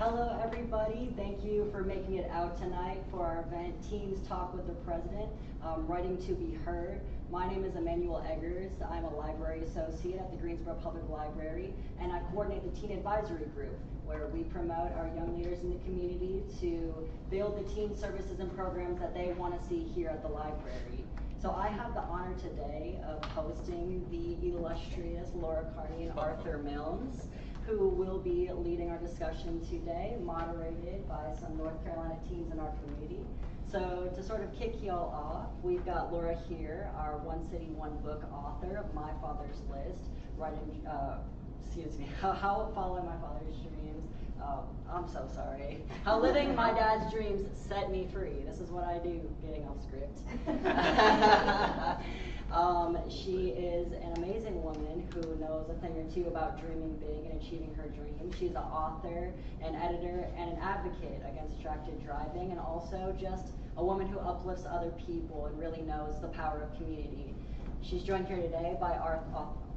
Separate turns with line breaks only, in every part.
Hello everybody, thank you for making it out tonight for our event, Teens Talk with the President, Writing to be Heard. My name is Emmanuel Eggers. I'm a library associate at the Greensboro Public Library, and I coordinate the Teen Advisory Group, where we promote our young leaders in the community to build the teen services and programs that they want to see here at the library. So I have the honor today of hosting the illustrious Laura Carney and Arthur Milnes, who will be leading our discussion today, moderated by some North Carolina teens in our community. So to sort of kick y'all off, we've got Laura here, our One City, One Book author of My Father's List, writing, How Following My Father's Dreams. I'm so sorry. How Living My Dad's Dreams Set Me Free. This is what I do, getting off script. She is an amazing woman who knows a thing or two about dreaming big and achieving her dreams. She's an author, an editor, and an advocate against distracted driving, and also just a woman who uplifts other people and really knows the power of community. She's joined here today by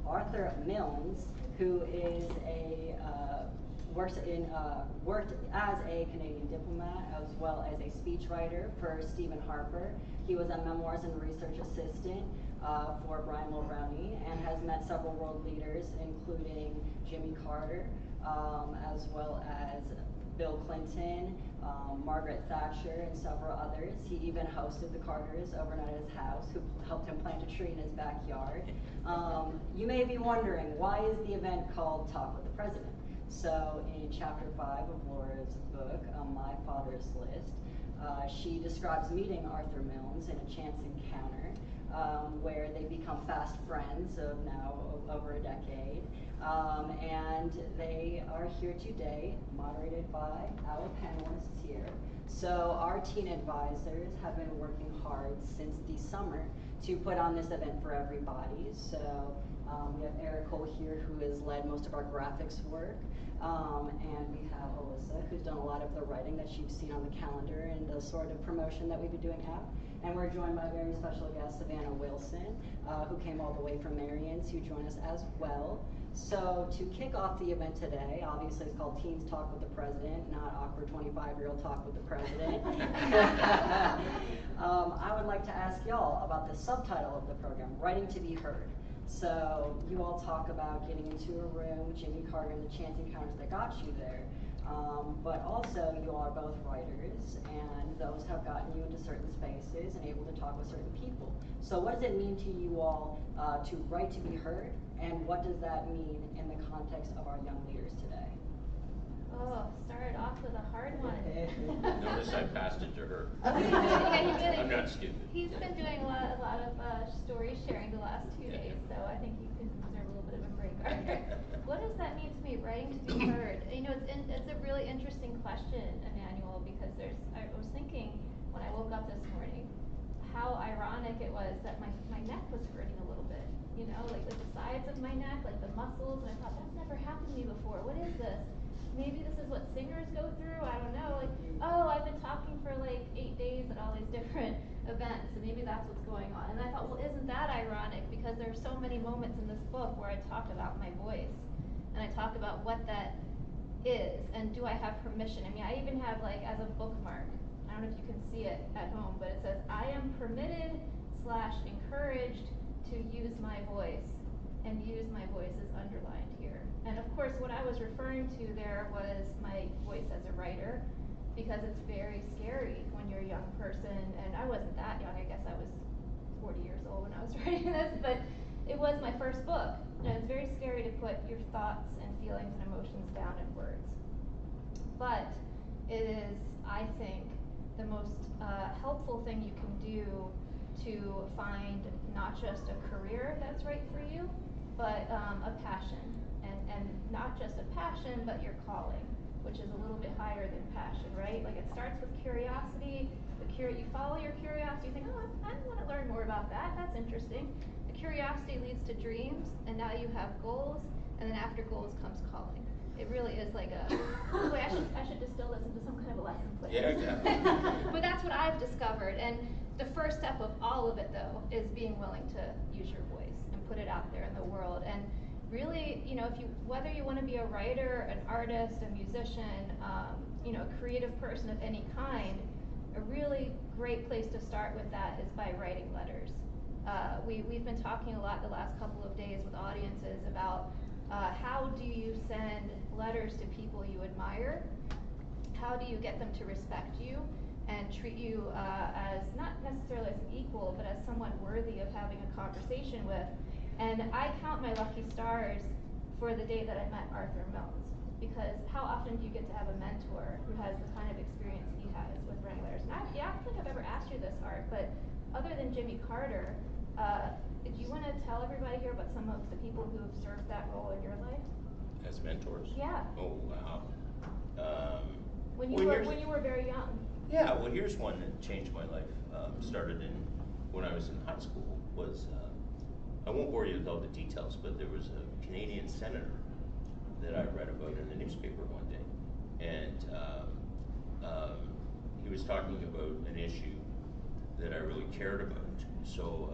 Arthur Milnes, who is worked as a Canadian diplomat as well as a speechwriter for Stephen Harper. He was a memoirs and research assistant for Brian Mulroney and has met several world leaders, including Jimmy Carter, as well as Bill Clinton, Margaret Thatcher, and several others. He even hosted the Carters overnight at his house, who helped him plant a tree in his backyard. You may be wondering, why is the event called Talk with the President? So in chapter 5 of Laura's book, My Father's List, she describes meeting Arthur Milnes in a chance encounter where they become fast friends of now over a decade. And they are here today, moderated by our panelists here. So our teen advisors have been working hard since the summer to put on this event for everybody. So we have Eric Cole here, who has led most of our graphics work. And we have Alyssa, who's done a lot of the writing that you've seen on the calendar and the sort of promotion that we've been doing out. And we're joined by a very special guest, Savannah Wilson, who came all the way from Marion to join us as well. So to kick off the event today, obviously it's called Teens Talk with the President, not awkward 25-year-old talk with the president. I would like to ask y'all about the subtitle of the program, Writing to be Heard. So you all talk about getting into a room with Jimmy Carter and the chance encounters that got you there. But also you all are both writers, and those have gotten you into certain spaces and able to talk with certain people. So what does it mean to you all to write to be heard, and what does that mean in the context of our young leaders today?
Oh, started off with a hard one.
Notice I passed it to her.
Yeah, he did.
I'm not stupid.
He's been doing a lot of story sharing the last 2 days, so I think you can deserve a little bit of a break. What does that mean to me, writing to be heard? You know, it's a really interesting question, Emmanuel, because I was thinking when I woke up this morning how ironic it was that my neck was hurting a little bit. You know, like the sides of my neck, like the muscles, and I thought, that's never happened to me before. What is this? Maybe this is what singers go through, I don't know, like, oh, I've been talking for like 8 days at all these different events, and maybe that's what's going on. And I thought, well, isn't that ironic? Because there are so many moments in this book where I talk about my voice, and I talk about what that is, and do I have permission? I mean, I even have, like, as a bookmark, I don't know if you can see it at home, but it says, I am permitted / encouraged to use my voice, and use my voice is underlined here. And of course, what I was referring to there was my voice as a writer, because it's very scary when you're a young person, and I wasn't that young, I guess I was 40 years old when I was writing this, but it was my first book, and it's very scary to put your thoughts and feelings and emotions down in words. But it is, I think, the most helpful thing you can do to find not just a career that's right for you, but a passion. And not just a passion, but your calling, which is a little bit higher than passion, right? Like, it starts with curiosity. You follow your curiosity, you think, oh, I want to learn more about that. That's interesting. The curiosity leads to dreams, and now you have goals, and then after goals comes calling. It really is like a, wait, I should distill this into some kind of a lesson plan.
Yeah, exactly.
But that's what I've discovered, and the first step of all of it, though, is being willing to use your voice and put it out there in the world. And really, whether you want to be a writer, an artist, a musician, a creative person of any kind, a really great place to start with that is by writing letters. We've been talking a lot the last couple of days with audiences about how do you send letters to people you admire? How do you get them to respect you and treat you as not necessarily as an equal, but as someone worthy of having a conversation with? And I count my lucky stars for the day that I met Arthur Milnes, because how often do you get to have a mentor who has the kind of experience he has with writing letters? And I don't think I've ever asked you this, Art, but other than Jimmy Carter, do you want to tell everybody here about some of the people who have served that role in your life?
As mentors?
Yeah.
Oh, wow.
When you were very young.
Yeah, well, here's one that changed my life. Started when I was in high school. I won't bore you with all the details, but there was a Canadian senator that I read about in the newspaper one day, and he was talking about an issue that I really cared about. So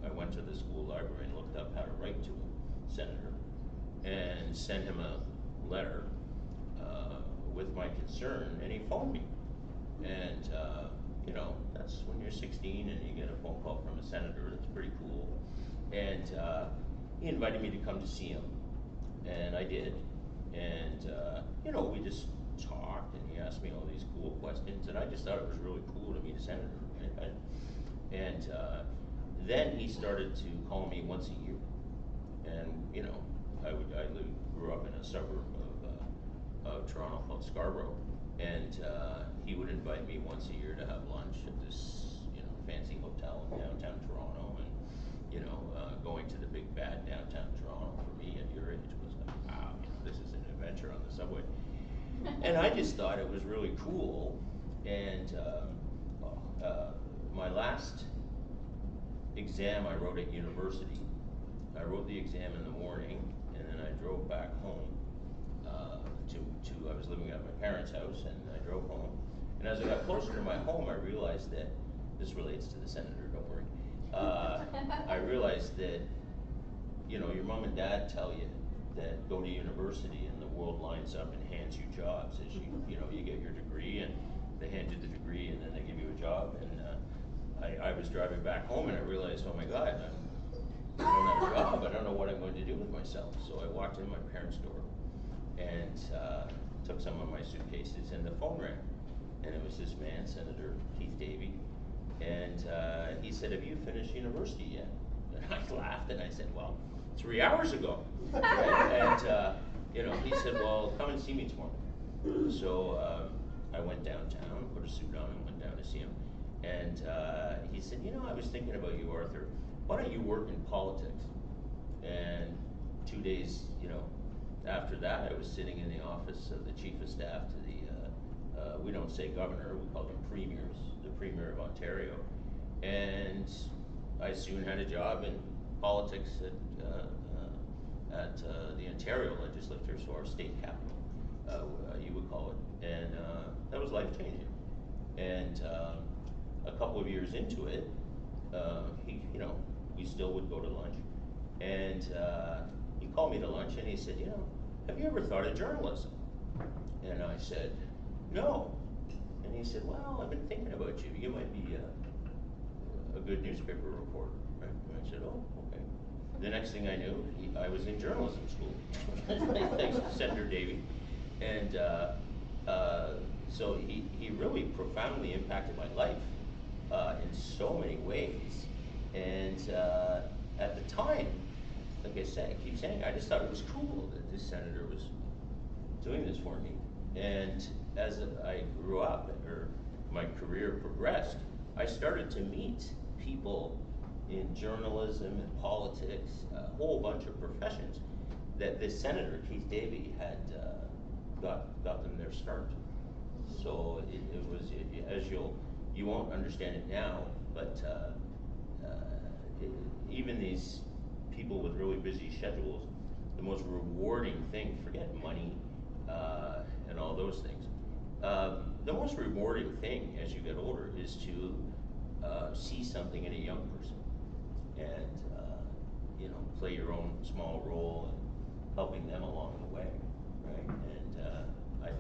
I went to the school library and looked up how to write to a senator and sent him a letter with my concern, and he phoned me. And that's when you're 16 and you get a phone call from a senator. That's pretty cool. And he invited me to come to see him, and I did. And we just talked, and he asked me all these cool questions, and I just thought it was really cool to meet a senator. And then he started to call me once a year, and I grew up in a suburb of Toronto called Scarborough, and he would invite me once a year to have lunch at this fancy hotel in downtown Toronto, and going to the big bad downtown Toronto for me at your age was like, wow, this is an adventure on the subway. And I just thought it was really cool. And my last exam I wrote at university, I wrote the exam in the morning, and then I drove back home I was living at my parents' house, and I drove home. And as I got closer to my home, I realized that, this relates to the senator, don't worry. I realized that, your mom and dad tell you that go to university and the world lines up and hands you jobs as you get your degree, and they hand you the degree and then they give you a job. And I was driving back home and I realized, oh my God, I don't have a job. I don't know what I'm going to do with myself. So I walked in my parents' door and took some of my suitcases, and the phone rang. And it was this man, Senator Keith Davey, and he said, have you finished university yet? And I laughed and I said, well, 3 hours ago. And he said, well, come and see me tomorrow. So I went downtown, put a suit on, and went down to see him. And he said, I was thinking about you, Arthur. Why don't you work in politics? And 2 days, after that, I was sitting in the office of the chief of staff to the, we don't say governor, we call them premiers, the premier of Ontario. And I soon had a job in politics at the Ontario legislature, so our state capital, you would call it. And that was life-changing. And a couple of years into it, we still would go to lunch. And he called me to lunch and he said, have you ever thought of journalism? And I said, no. And he said, well, I've been thinking about you. You might be a good newspaper reporter, right? And I said, oh, okay. The next thing I knew, I was in journalism school, thanks to Senator Davey. And so he really profoundly impacted my life in so many ways. And at the time, like I said, I keep saying, I just thought it was cool that this senator was doing this for me. And as I grew up, or my career progressed, I started to meet people in journalism and politics, a whole bunch of professions, that this senator, Keith Davey, had got them their start. So it was, as you won't understand it now, but even these people with really busy schedules, the most rewarding thing, forget money and all those things, the most rewarding thing as you get older is to see something in a young person and play your own small role helping them along the way, right? And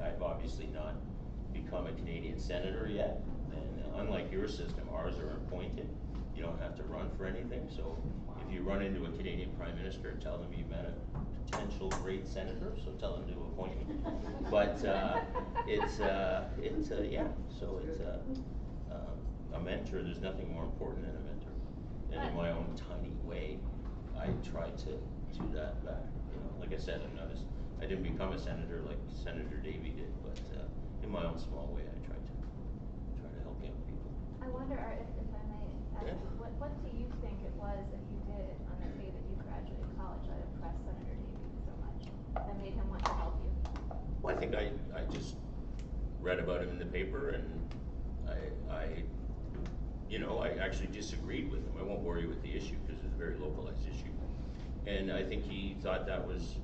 I've obviously not become a Canadian senator yet, and unlike your system, ours are appointed. You don't have to run for anything, so if you run into a Canadian Prime Minister, tell them you met a potential great senator, so tell them to appoint me. But yeah, so it's a mentor. There's nothing more important than a mentor. And in my own tiny way, I try to do that back. You know, like I said, I didn't become a senator like Senator Davey did, but in my own small way, I try to help young people.
I wonder, Art, if I may ask,
Yeah.
what do you think it was that you did on the day that you graduated college that impressed Senator Davey so much, that made him want to help you?
Well, I think I just read about him in the paper, and I actually disagreed with him. I won't bore you with the issue because it's a very localized issue. And I think he thought that was,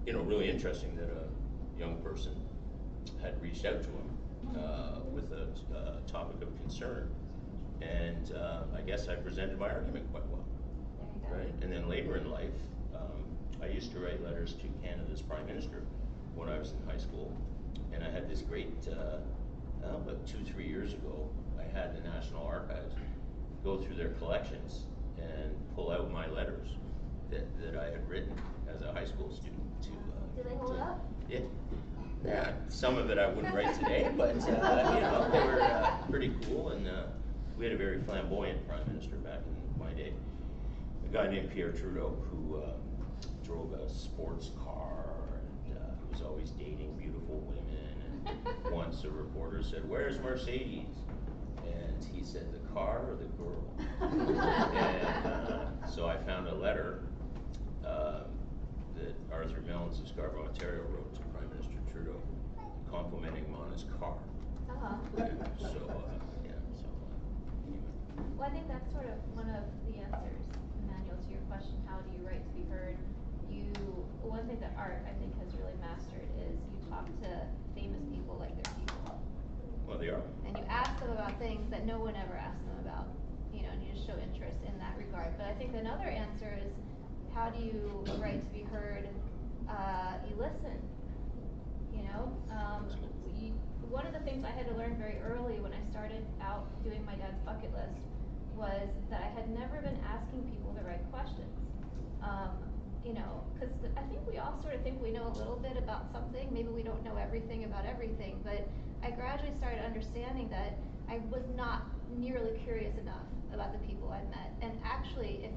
really interesting that a young person had reached out to him with a topic of concern. And I guess I presented my argument quite well.
There you go.
Right? And then later in life, I used to write letters to Canada's Prime Minister when I was in high school. And I had this great, about 2-3 years ago, I had the National Archives go through their collections and pull out my letters that I had written as a high school student to.
Do they hold up?
Yeah, some of it I wouldn't write today, but they were pretty cool, and we had a very flamboyant Prime Minister back in my day. A guy named Pierre Trudeau who drove a sports car and was always dating beautiful women. And once a reporter said, "Where's Mercedes?" And he said, "The car or the girl?" And so I found a letter that Arthur Milnes of Scarborough, Ontario wrote to Prime Minister Trudeau complimenting him on his car.
Uh-huh.
Anyway.
Well, I think that's sort of one of the answers, Emmanuel, to your question, how do you write to be heard? One thing that Art, I think, has really mastered is you talk to famous people like they're people.
Well, they are.
And you ask them about things that no one ever asked them about, and you just show interest in that regard. But I think another answer is, how do you write to be heard? You listen, one of the things I had to learn very early when I started out doing my dad's bucket list was that I had never been asking people the right questions. Because I think we all sort of think we know a little bit about something. Maybe we don't know everything about everything, but I gradually started understanding that I was not nearly curious enough about the people I met. And actually,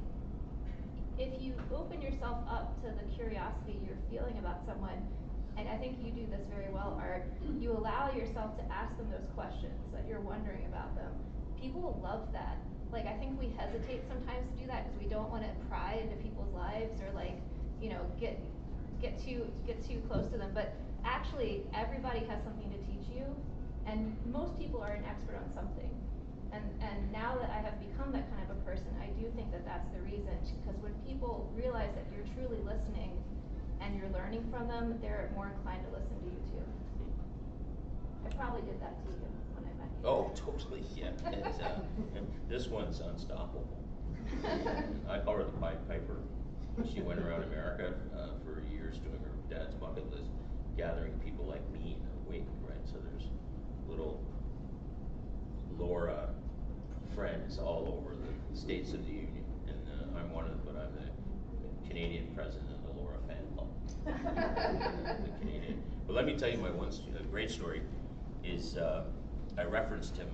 if you open yourself up to the curiosity you're feeling about someone, and I think you do this very well, Art, you allow yourself to ask them those questions that you're wondering about them. People love that. I think we hesitate sometimes to do that because we don't want to pry into people's lives or get too close to them. But actually, everybody has something to teach you, and most people are an expert on something. And now that I have become that kind of a person, I do think that that's the reason. Because when people realize that you're truly listening and you're learning from them, they're more inclined to listen to you too. I probably did that to you when I met you.
Oh, totally, yeah. This one's unstoppable. I call her the Pied Piper. She went around America for years doing her dad's bucket list, gathering people like me in her wake, right? So there's little Laura friends all over the states of the Union, and I'm one of them, but I'm the Canadian president of the Laura fan club. The Canadian. But let me tell you my great story is I referenced him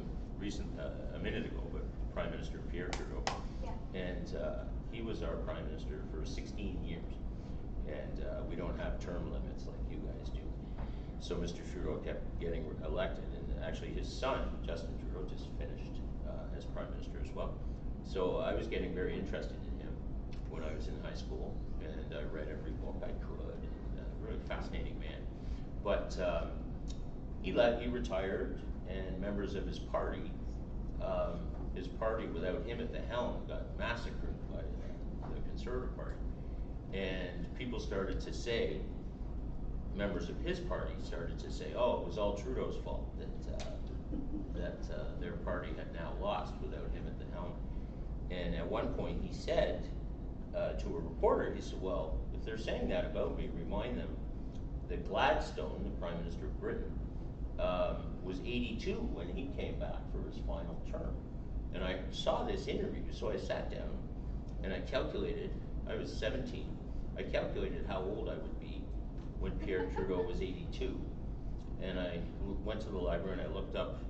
a minute ago, but Prime Minister Pierre Trudeau.
Yeah.
And he was our Prime Minister for 16 years, and we don't have term limits like you guys do. So Mr. Trudeau kept getting elected, and actually his son, Justin Trudeau, just finished as Prime Minister as well. So I was getting very interested in him when I was in high school, and I read every book I could, and a really fascinating man. But he retired, and members of his party without him at the helm got massacred by the Conservative Party. And people started to say, members of his party started to say, oh, it was all Trudeau's fault that their party had now lost without him at the helm. And at one point he said, to a reporter, he said, well, if they're saying that about me, remind them that Gladstone, the Prime Minister of Britain, was 82 when he came back for his final term. And I saw this interview, so I sat down and I calculated, I was 17, I calculated how old I would be when Pierre Trudeau was 82. And I went to the library and I looked up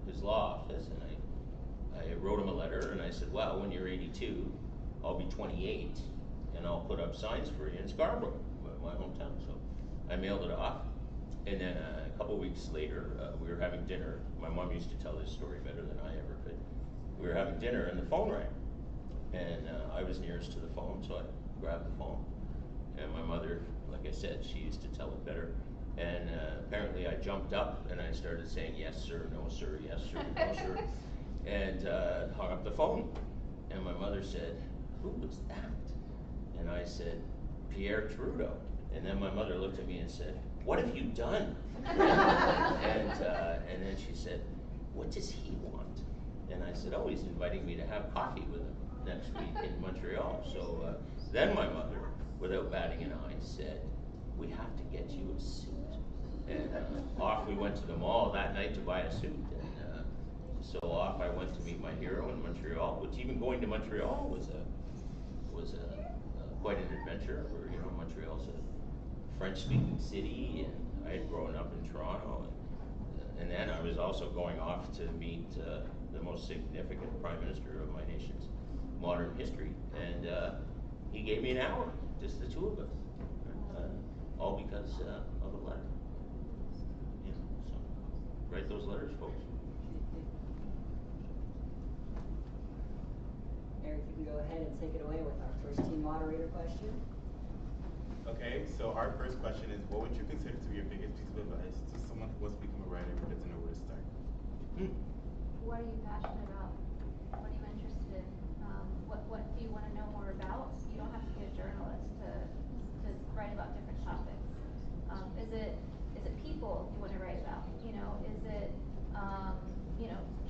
his law office and I wrote him a letter and I said, well, when you're 82, I'll be 28 and I'll put up signs for you in Scarborough, my hometown. So I mailed it off. And then a couple weeks later, we were having dinner. My mom used to tell this story better than I ever could. We were having dinner and the phone rang. And I was nearest to the phone, so I grabbed the phone. And my mother, like I said, she used to tell it better. And apparently I jumped up and I started saying, yes, sir, no, sir, yes, sir, no, sir. And hung up the phone. And my mother said, who was that? And I said, Pierre Trudeau. And then my mother looked at me and said, what have you done? and then she said, what does he want? And I said, oh, he's inviting me to have coffee with him next week in Montreal. So then my mother, without batting an eye, said, we have to get you a suit. And off we went to the mall that night to buy a suit. And so off I went to meet my hero in Montreal, which even going to Montreal was quite an adventure. Where, you know, Montreal's a French-speaking city, and I had grown up in Toronto. And then I was also going off to meet the most significant Prime Minister of my nation's modern history. And he gave me an hour, just the two of us, all because of a letter. Yeah, so write those letters, folks.
Eric, you can go ahead and take it away with our first team moderator question.
Okay, so our first question is, what would you consider to be your biggest piece of advice to someone who wants to become a writer but doesn't know where to start?
What are you passionate about? What are you interested in? What do you want to know more about? You don't have to be a journalist to write about different topics. Is it people you want to write about? You know, is it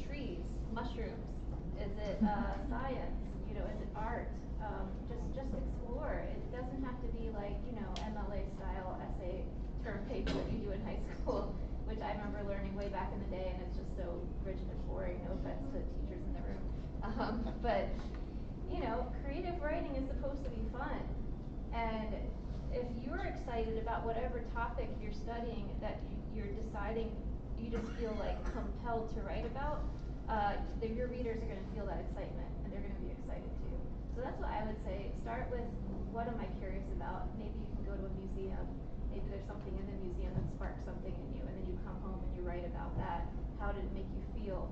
trees, mushrooms? Is it science? You know, is it art? Just explore. It doesn't have to be like, you know, MLA style essay term paper that you do in high school, which I remember learning way back in the day, and it's just so rigid and boring. No offense to teachers in the room, but you know, creative writing is supposed to be fun, and if you're excited about whatever topic you're studying that you're deciding, you just feel like compelled to write about, your readers are going to feel that excitement, and they're going to be excited too. So that's what I would say. Start with, what am I curious about? Maybe you can go to a museum. Maybe there's something in the museum that sparks something in you, and then you come home and you write about that. How did it make you feel?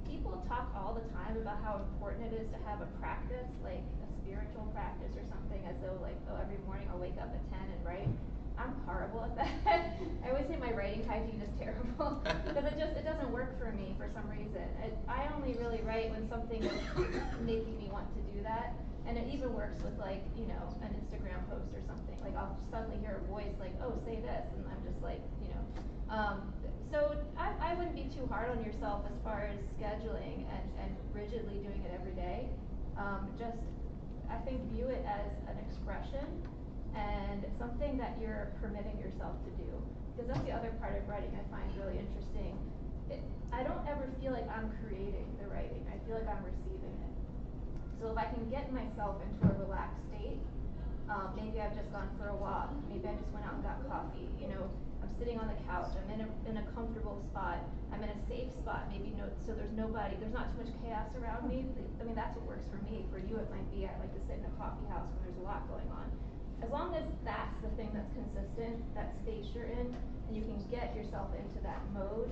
People talk all the time about how important it is to have a practice, like a spiritual practice or something, as though like, oh, every morning I'll wake up at 10 and write. I'm horrible at that. I always say my writing hygiene is terrible because it doesn't work for me for some reason. I only really write when something is making me want to do that, and it even works with like, you know, an Instagram post or something. Like I'll suddenly hear a voice like, oh, say this, and I'm just like, you know. So I wouldn't be too hard on yourself as far as scheduling and rigidly doing it every day. Just, I think, view it as an expression and something that you're permitting yourself to do. Because that's the other part of writing I find really interesting. I don't ever feel like I'm creating the writing. I feel like I'm receiving it. So if I can get myself into a relaxed state, maybe I've just gone for a walk, maybe I just went out and got coffee, you know, I'm sitting on the couch, I'm in a comfortable spot, I'm in a safe spot, maybe so there's nobody, there's not too much chaos around me. I mean, that's what works for me. For you, it might be, I like to sit in a coffee house when there's a lot going on. As long as that's the thing that's consistent, that space you're in, and you can get yourself into that mode,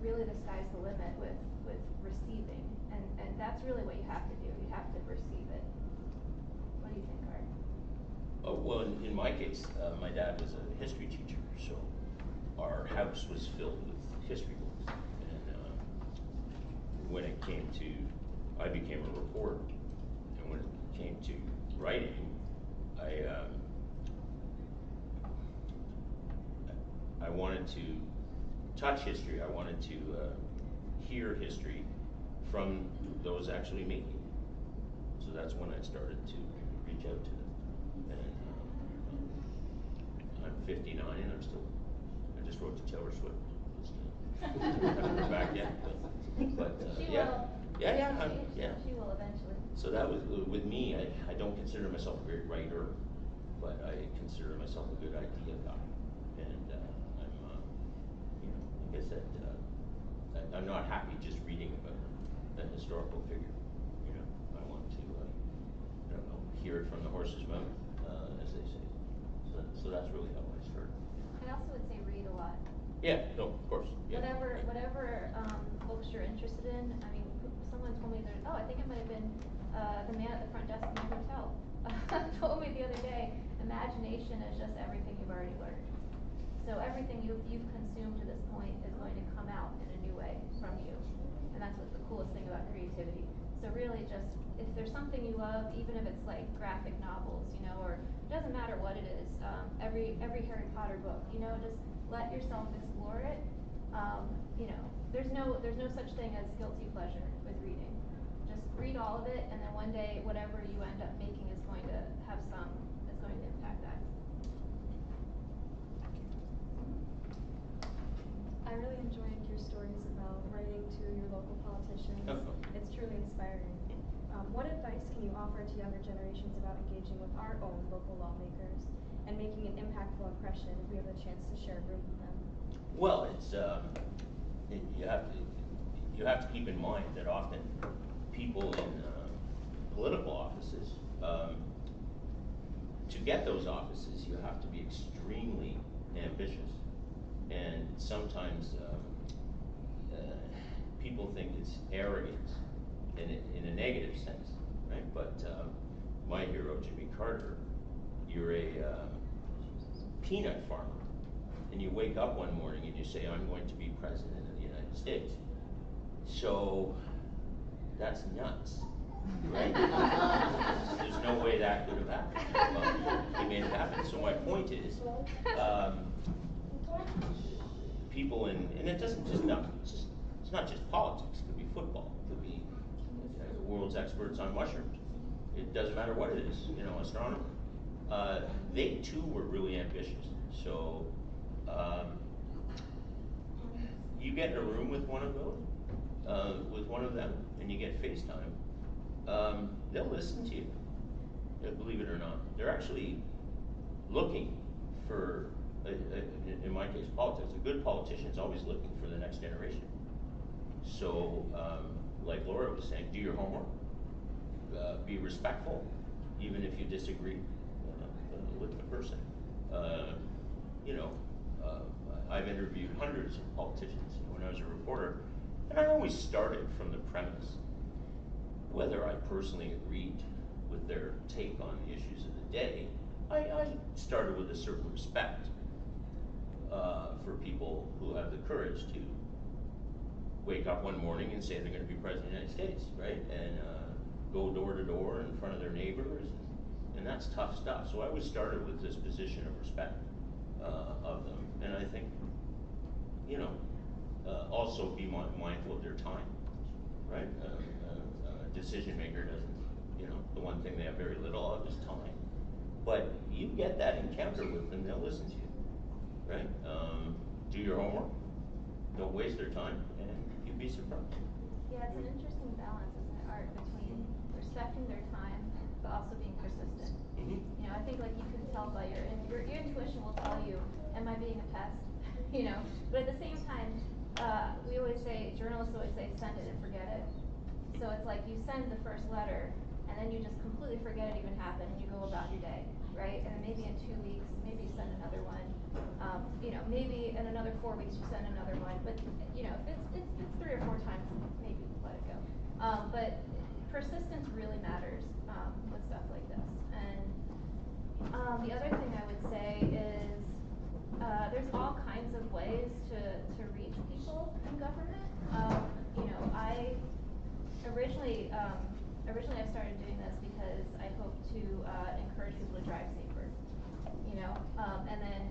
really the sky's the limit with receiving. And that's really what you have to do. You have to receive it. What do you think, Art?
Oh, well, in my case, my dad was a history teacher, so our house was filled with history books. And when it came to, I became a reporter, and when it came to writing, I wanted to touch history. I wanted to hear history from those actually making it. So that's when I started to reach out to them. And I'm 59 and I just wrote to Taylor Swift. Haven't heard back yet, but
She
yeah.
will.
Yeah.
She will eventually.
So that was, with me, I don't consider myself a great writer, but I consider myself a good idea guy. And I'm, like I said, I'm not happy just reading about a historical figure. I want to, I don't know, hear it from the horse's mouth, as they say. So that's really how I started.
I also would say read a lot.
Yeah, no, of course. Yeah.
Whatever books you're interested in. I mean, someone told me I think it might have been the man at the front desk in my hotel told me the other day, imagination is just everything you've already learned. So everything you've consumed to this point is going to come out in a new way from you. And that's what's the coolest thing about creativity. So really just, if there's something you love, even if it's like graphic novels, or it doesn't matter what it is, every Harry Potter book, just let yourself explore it. There's no such thing as guilty pleasure with reading. Just read all of it, and then one day, whatever you end up making is going to impact that.
I really enjoyed your stories about writing to your local politicians. It's truly inspiring. What advice can you offer to younger generations about engaging with our own local lawmakers and making an impactful impression if we have the chance to share a room with them?
Well, it's you have to keep in mind that often people in political offices, to get those offices, you have to be extremely ambitious, and sometimes people think it's arrogance in a negative sense, right? But my hero, Jimmy Carter, you're a peanut farmer, and you wake up one morning and you say, I'm going to be president of the United States. So that's nuts, right? There's no way that could have happened. Well, he made it happen. So my point is, people and it doesn't just it's not just politics. It could be football. It could be the world's experts on mushrooms. It doesn't matter what it is. Astronomy. They too were really ambitious. So you get in a room with one of those, with one of them, and you get FaceTime. They'll listen to you. Believe it or not, they're actually looking for, in my case, politics. A good politician is always looking for the next generation. So, like Laura was saying, do your homework. Be respectful, even if you disagree with the person. I've interviewed hundreds of politicians when I was a reporter, and I always started from the premise, whether I personally agreed with their take on the issues of the day, I started with a certain respect for people who have the courage to wake up one morning and say they're going to be president of the United States, right? And go door to door in front of their neighbors, and that's tough stuff. So I always started with this position of respect of them, and I think, also be mindful of their time, right? A decision maker doesn't, the one thing they have very little of is time. But you get that encounter with them, they'll listen to you, right? Do your homework, don't waste their time, and you'd be surprised.
Yeah, it's an interesting balance, isn't it, Art, between respecting their time, but also being persistent.
Mm-hmm.
I think like you can tell by your intuition will tell you, am I being a pest? But at the same time, we always say, journalists always say, send it and forget it. So it's like you send the first letter, and then you just completely forget it even happened, and you go about your day, right? And then maybe in 2 weeks, maybe you send another one. Maybe in another 4 weeks you send another one. But if it's 3 or 4 times, maybe let it go. But persistence really matters with stuff like this. And the other thing I would say is there's all kinds of ways to reach people in government. I originally I started doing this because I hope to encourage people to drive safer. And then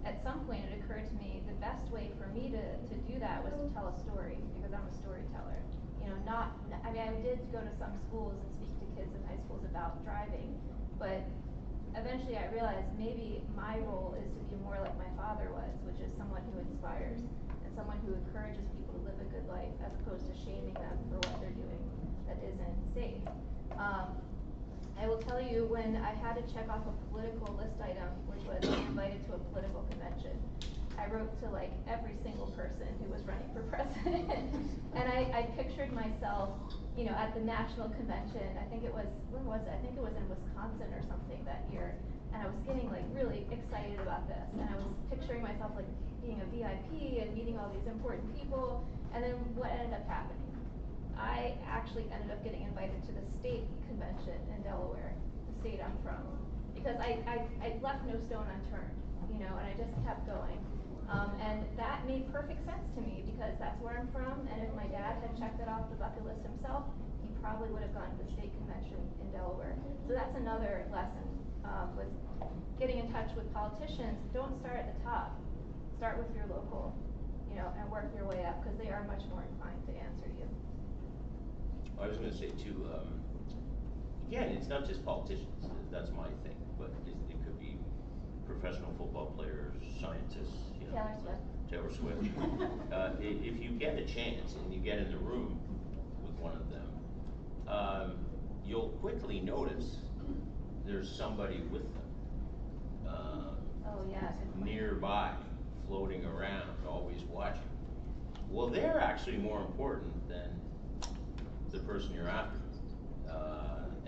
at some point it occurred to me the best way for me to do that was to tell a story, because I'm a storyteller. I did go to some schools and speak to kids in high schools about driving, but eventually I realized maybe my role is to be more like my father was, which is someone who inspires and someone who encourages people to live a good life as opposed to shaming them for what they're doing that isn't safe. I will tell you, when I had to check off a political list item, which was being invited to a political convention, I wrote to like every single person who was running for president. And I pictured myself, you know, at the national convention. I think it was, when was it? I think it was in Wisconsin or something that year. And I was getting like really excited about this. And I was picturing myself like being a VIP and meeting all these important people. And then what ended up happening? I actually ended up getting invited to the state convention in Delaware, the state I'm from, because I left no stone unturned, you know, and I just kept going. And that made perfect sense to me because that's where I'm from, and if my dad had checked it off the bucket list himself, he probably would have gone to the state convention in Delaware. So that's another lesson with getting in touch with politicians. Don't start at the top. Start with your local, you know, and work your way up because they are much more inclined to answer you.
I was going to say too, again, it's not just politicians, that's my thing, but it could be professional football players, scientists, you know. Taylor Swift. If you get a chance and you get in the room with one of them, you'll quickly notice there's somebody with them.
Oh yeah,
nearby, floating around, always watching. Well, they're actually more important than the person you're after,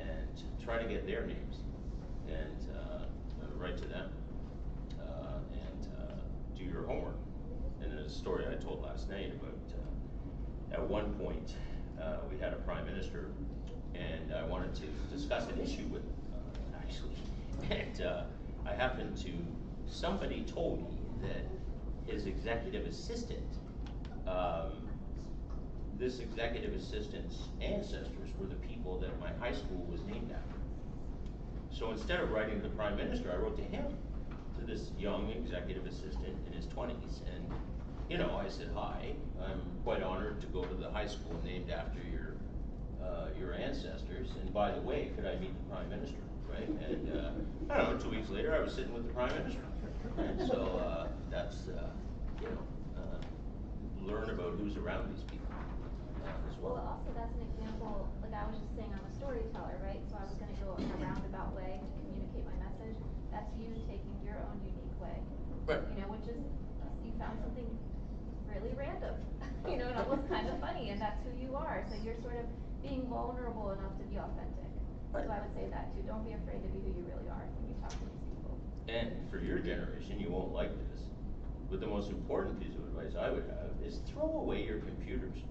and try to get their names and write to them and do your homework. And there's a story I told last night about at one point we had a prime minister and I wanted to discuss an issue with him actually, and I happened to, somebody told me that his executive assistant, this executive assistant's ancestors were the people that my high school was named after. So instead of writing to the prime minister, I wrote to him, to this young executive assistant in his 20s. And, you know, I said, hi, I'm quite honored to go to the high school named after your ancestors. And by the way, could I meet the prime minister, right? And I don't know, 2 weeks later, I was sitting with the prime minister. And so that's, you know, learn about who's around these people.
Well, also that's an example, like I was just saying, I'm a storyteller, right? So I was going to go in a roundabout way to communicate my message. That's you taking your own unique way.
Right.
You know, which is, you found something really random, you know, and almost kind of funny, and that's who you are. So you're sort of being vulnerable enough to be authentic.
Right.
So I would say that too. Don't be afraid to be who you really are when you talk to these people.
And for your generation, you won't like this, but the most important piece of advice I would have is throw away your computers.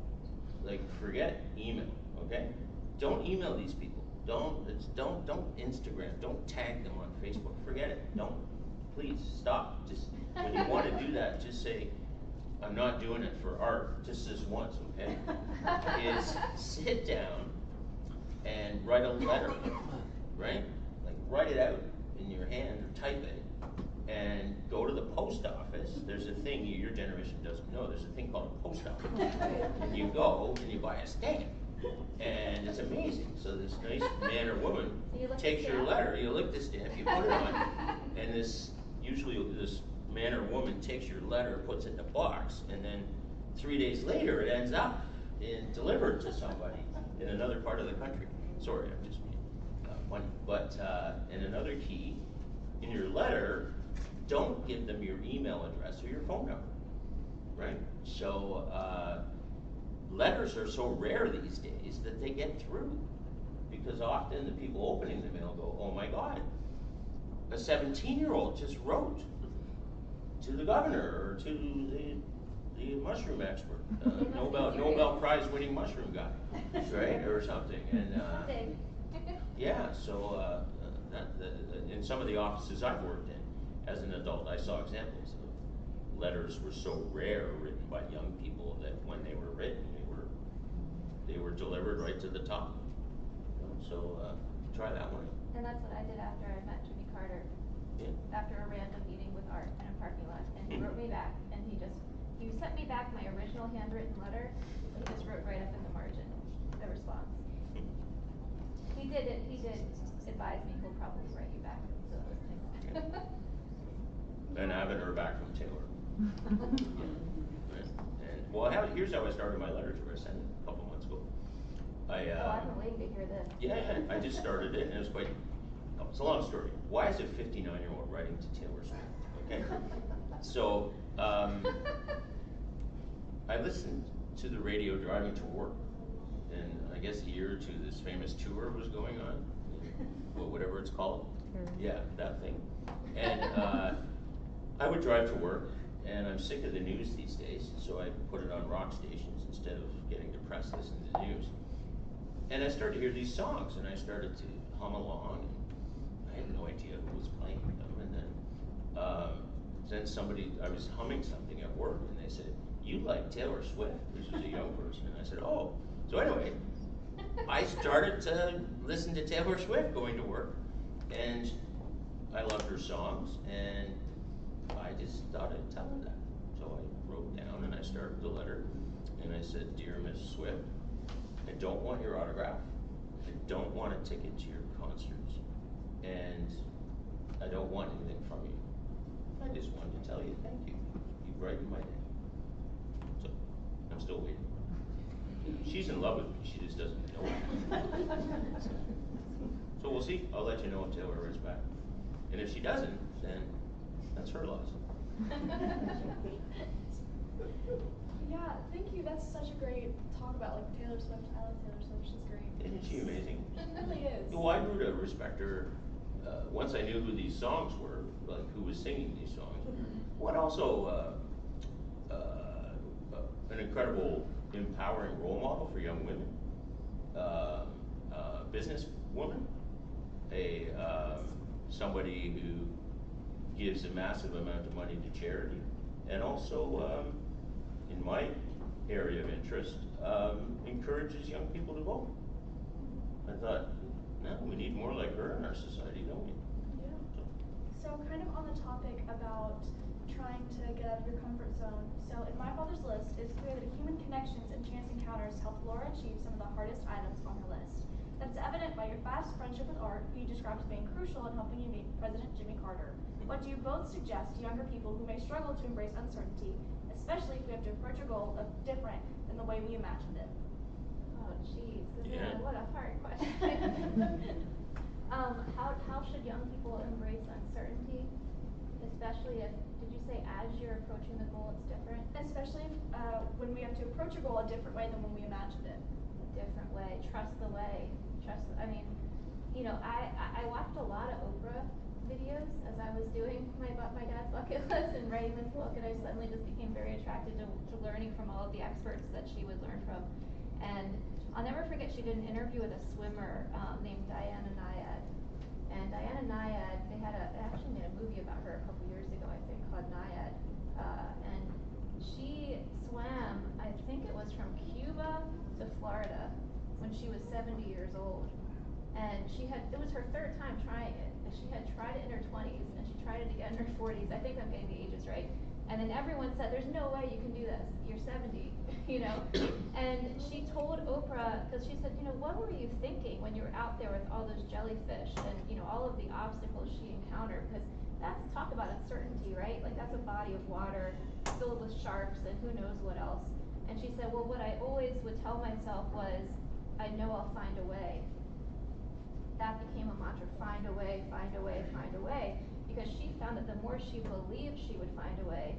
Like, forget email, okay? Don't email these people. Don't Instagram. Don't tag them on Facebook. Forget it. Don't. Please stop. Just when you want to do that, just say, I'm not doing it for art. Just this once, okay? Is sit down and write a letter, right? Like, write it out in your hand or type it, and go to the post office. There's a thing your generation doesn't know. There's a thing called a post office. And you go and you buy a stamp. And it's amazing. So this nice man or woman takes your letter, you lick the stamp, you put it on, and usually this man or woman takes your letter, puts it in a box, and then 3 days later it ends up delivered to somebody in another part of the country. Sorry, I'm just being funny. But and another key, in your letter, don't give them your email address or your phone number, right? So letters are so rare these days that they get through, because often the people opening the mail go, oh my God, a 17-year-old just wrote to the governor or to the mushroom expert, Nobel Prize winning mushroom guy, right, or something. And yeah, so in some of the offices I've worked in as an adult, I saw examples of letters were so rare written by young people that when they were written, they were delivered right to the top. So try that one.
And that's what I did after I met Jimmy Carter.
Yeah.
After a random meeting with Art in a parking lot, and he wrote me back, and he sent me back my original handwritten letter. He just wrote right up in the margin the response. He did it buys me, he'll probably write you back. So those things.
And I haven't heard back from Taylor. And well, here's how I started my letter to her. I sent it a couple months ago.
I've been waiting to hear this.
Yeah, I just started it, and it was quite. Oh, it's a long story. Why is a 59-year-old writing to Taylor Swift? Okay, so I listened to the radio driving to work, and I guess a year or two, this famous tour was going on, whatever it's called. Yeah, that thing. And I would drive to work, and I'm sick of the news these days, so I put it on rock stations instead of getting depressed listening to the news. And I started to hear these songs, and I started to hum along, and I had no idea who was playing them. And then I was humming something at work, and they said, "You like Taylor Swift?" This was a young person, and I said, "Oh." So anyway, I started to listen to Taylor Swift going to work, and I loved her songs, and I just thought I'd tell her that. So I wrote down, and I started the letter, and I said, "Dear Miss Swift, I don't want your autograph. I don't want a ticket to your concerts, and I don't want anything from you. I just wanted to tell you thank you. You brightened my day." So I'm still waiting. She's in love with me. She just doesn't know it. So we'll see. I'll let you know if Taylor writes back. And if she doesn't, then that's her loss.
Yeah, thank you. That's such a great talk about like Taylor Swift. I love Taylor Swift. She's great.
Isn't she amazing?
She really is.
Well, I grew to respect her once I knew who these songs were, like who was singing these songs. What also an incredible, empowering role model for young women, business woman, somebody who gives a massive amount of money to charity, and also, in my area of interest, encourages young people to vote. I thought, no, we need more like her in our society, don't we?
Yeah. So kind of on the topic about trying to get out of your comfort zone. So in My Father's List, it's clear that human connections and chance encounters helped Laura achieve some of the hardest items on her list. That's evident by your fast friendship with art, who you described as being crucial in helping you meet President Jimmy Carter. What do you both suggest to younger people who may struggle to embrace uncertainty, especially if we have to approach a goal of different than the way we imagined it?
Oh, geez,
Yeah.
what a hard question. How should young people embrace uncertainty, especially if, did you say as you're approaching the goal it's different?
Especially if, when we have to approach a goal a different way than when we imagined it.
A different way, trust the way, I mean, you know, I watched a lot of Oprah videos as I was doing my dad's bucket list and writing this book, and I suddenly just became very attracted to learning from all of the experts that she would learn from. And I'll never forget, she did an interview with a swimmer named Diana Nyad. And Diana Nyad, they actually made a movie about her a couple years ago, I think, called Nyad. And she swam, I think it was from Cuba to Florida when she was 70 years old. And it was her third time trying it. And she had tried it in her 20s, and she tried it again in her 40s. I think I'm getting the ages right. And then everyone said, there's no way you can do this. You're 70, you know? And she told Oprah, because she said, you know, what were you thinking when you were out there with all those jellyfish and, you know, all of the obstacles she encountered? Because that's, talk about uncertainty, right? Like, that's a body of water filled with sharks and who knows what else. And she said, well, what I always would tell myself was, I know I'll find a way. That became a mantra, find a way, find a way, find a way. Because she found that the more she believed she would find a way,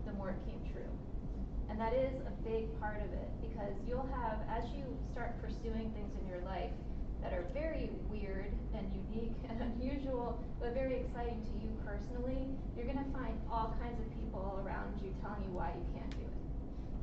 the more it came true. And that is a big part of it, because you'll have, as you start pursuing things in your life that are very weird and unique and unusual, but very exciting to you personally, you're gonna find all kinds of people around you telling you why you can't do it,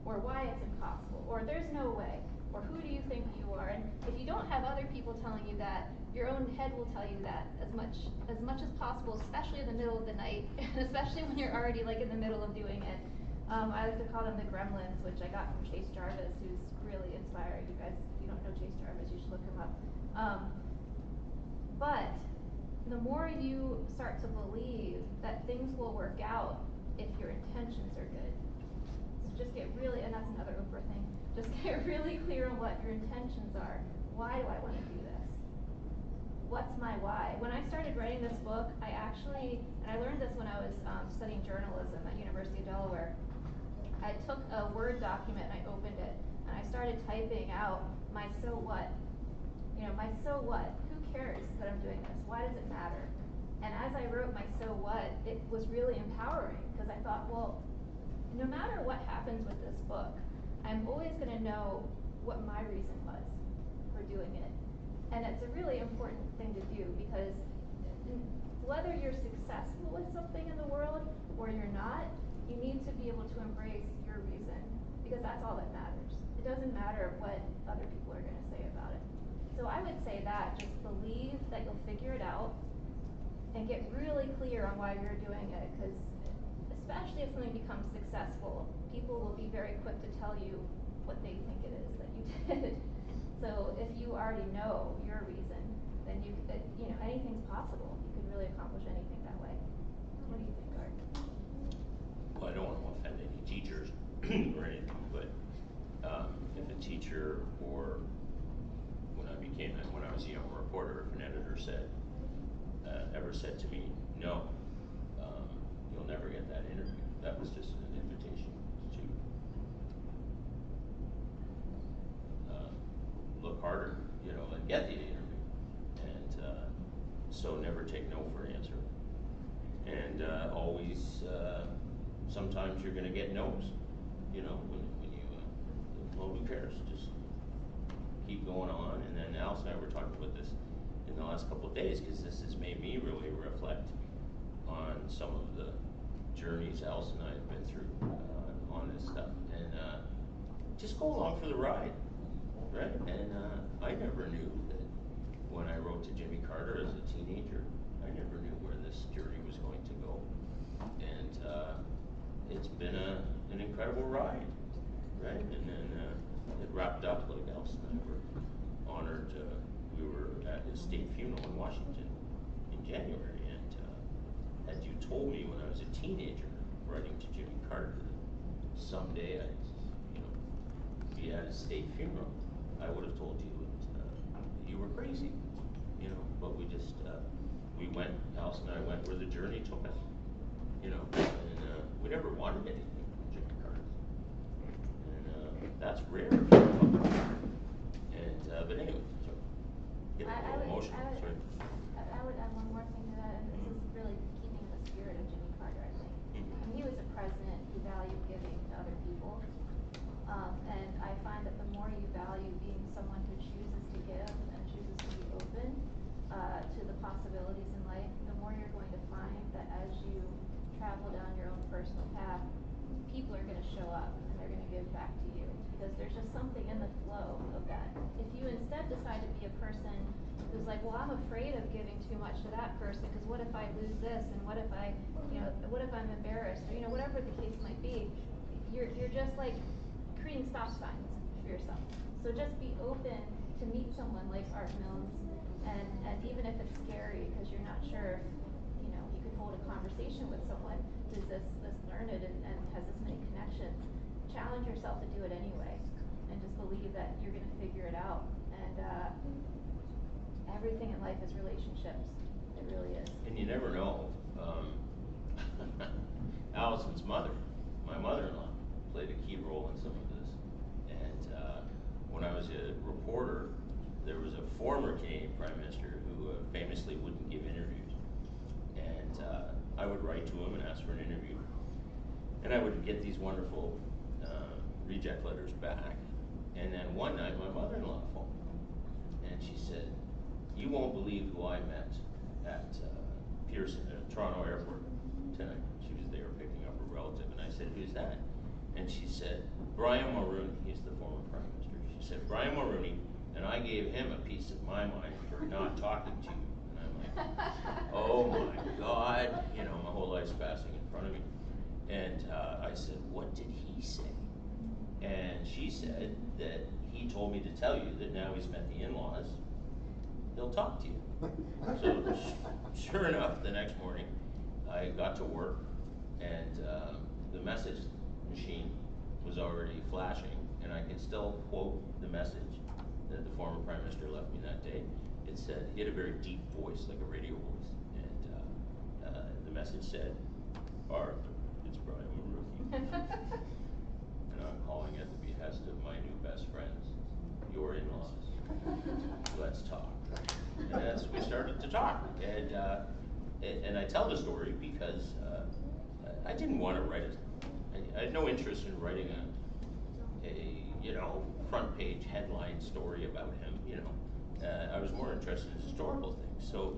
or why it's impossible, or there's no way, or who do you think you are? And if you don't have other people telling you that, your own head will tell you that as much as possible, especially in the middle of the night, especially when you're already like in the middle of doing it. I like to call them the gremlins, which I got from Chase Jarvis, who's really inspiring. You guys, if you don't know Chase Jarvis, you should look him up. But the more you start to believe that things will work out if your intentions are good. So just get really, and that's another Oprah thing, just get really clear on what your intentions are. Why do I want to do this? what's my why? When I started writing this book, I learned this when I was studying journalism at University of Delaware. I took a Word document and I opened it, and I started typing out my so what. My so what? Who cares that I'm doing this? Why does it matter? And as I wrote my so what, it was really empowering, because I thought, well, no matter what happens with this book, I'm always going to know what my reason was for doing it. And it's a really important thing to do, because whether you're successful with something in the world or you're not, you need to be able to embrace your reason, because that's all that matters. It doesn't matter what other people are going to say about it. So I would say that, just believe that you'll figure it out and get really clear on why you're doing it, because especially if something becomes successful, people will be very quick to tell you what they think it is that you did. So if you already know your reason, then anything's possible. You can really accomplish anything that way. What do you think, Art?
Well, I don't want to offend any teachers or anything, but if a teacher, or when I was a young reporter, if an editor ever said to me, no, you'll never get that interview, that was just an invitation to look harder, and get the interview. And so never take no for an answer. And always, sometimes you're going to get no's, when you, well, who cares? Just keep going on. And then Alice and I were talking about this in the last couple of days, because this has made me really reflect on some of the journeys Alice and I have been through on this stuff. And just go along for the ride, right? And I never knew that when I wrote to Jimmy Carter as a teenager, I never knew where this journey was going to go. And it's been an incredible ride, right? And then it wrapped up, like Alice and I were honored. We were at his state funeral in Washington in January, and had you told me when I was a teenager writing to Jimmy Carter that someday I'd be at his state funeral, I would have told you that you were crazy, but we just we went, Alice and I went where the journey took us, and we never wanted anything from Jimmy Carter, and that's rare. And but anyway, so getting a little emotional. Sorry.
I would add one more thing to that, and this is really keeping the spirit of Jimmy Carter, I think. And he was a president who valued giving to other people. And I find that the more you value being someone who chooses to give and chooses to be open to the possibilities in life, the more you're going to find that as you travel down your own personal path, people are going to show up and they're going to give back to you, because there's just something in the flow of that. If you instead decide to be a person who's like, well, I'm afraid of giving too much to that person, because what if I lose this, and what if what if I'm embarrassed, or whatever the case might be, you're just like creating stop signs for yourself. So just be open to meet someone like Art Milnes, and even if it's scary because you're not sure if you could hold a conversation with someone who's this learned and has this many connections, challenge yourself to do it anyway, and just believe that you're going to figure it out. And everything in life is relationships. It really is.
And you never know. Allison's mother, my mother-in-law, played a key role in some of this. And when I was a reporter, there was a former Canadian Prime Minister who famously wouldn't give interviews. And I would write to him and ask for an interview. And I would get these wonderful reject letters back. And then one night, my mother-in-law phoned. And she said, you won't believe who I met at Pearson, Toronto Airport tonight. She was there picking up a relative. And I said, who's that? And she said, Brian Mulroney. He's the former Prime Minister. She said, Brian Mulroney, and I gave him a piece of my mind for not talking to you. And I'm like, oh my God, my whole life's passing in front of me. And I said, what did he say? And she said that he told me to tell you that now he's met the in-laws, he'll talk to you. So sure enough, the next morning, I got to work, and the message machine was already flashing, and I can still quote the message that the former Prime Minister left me that day. it said, he had a very deep voice, like a radio voice, and the message said, Art, it's Brian Marucki. And I'm calling at the behest of my new best friends, your in-laws. Let's talk. And as we started to talk, and I tell the story because I didn't want to write it. I had no interest in writing a front page headline story about him. I was more interested in historical things. So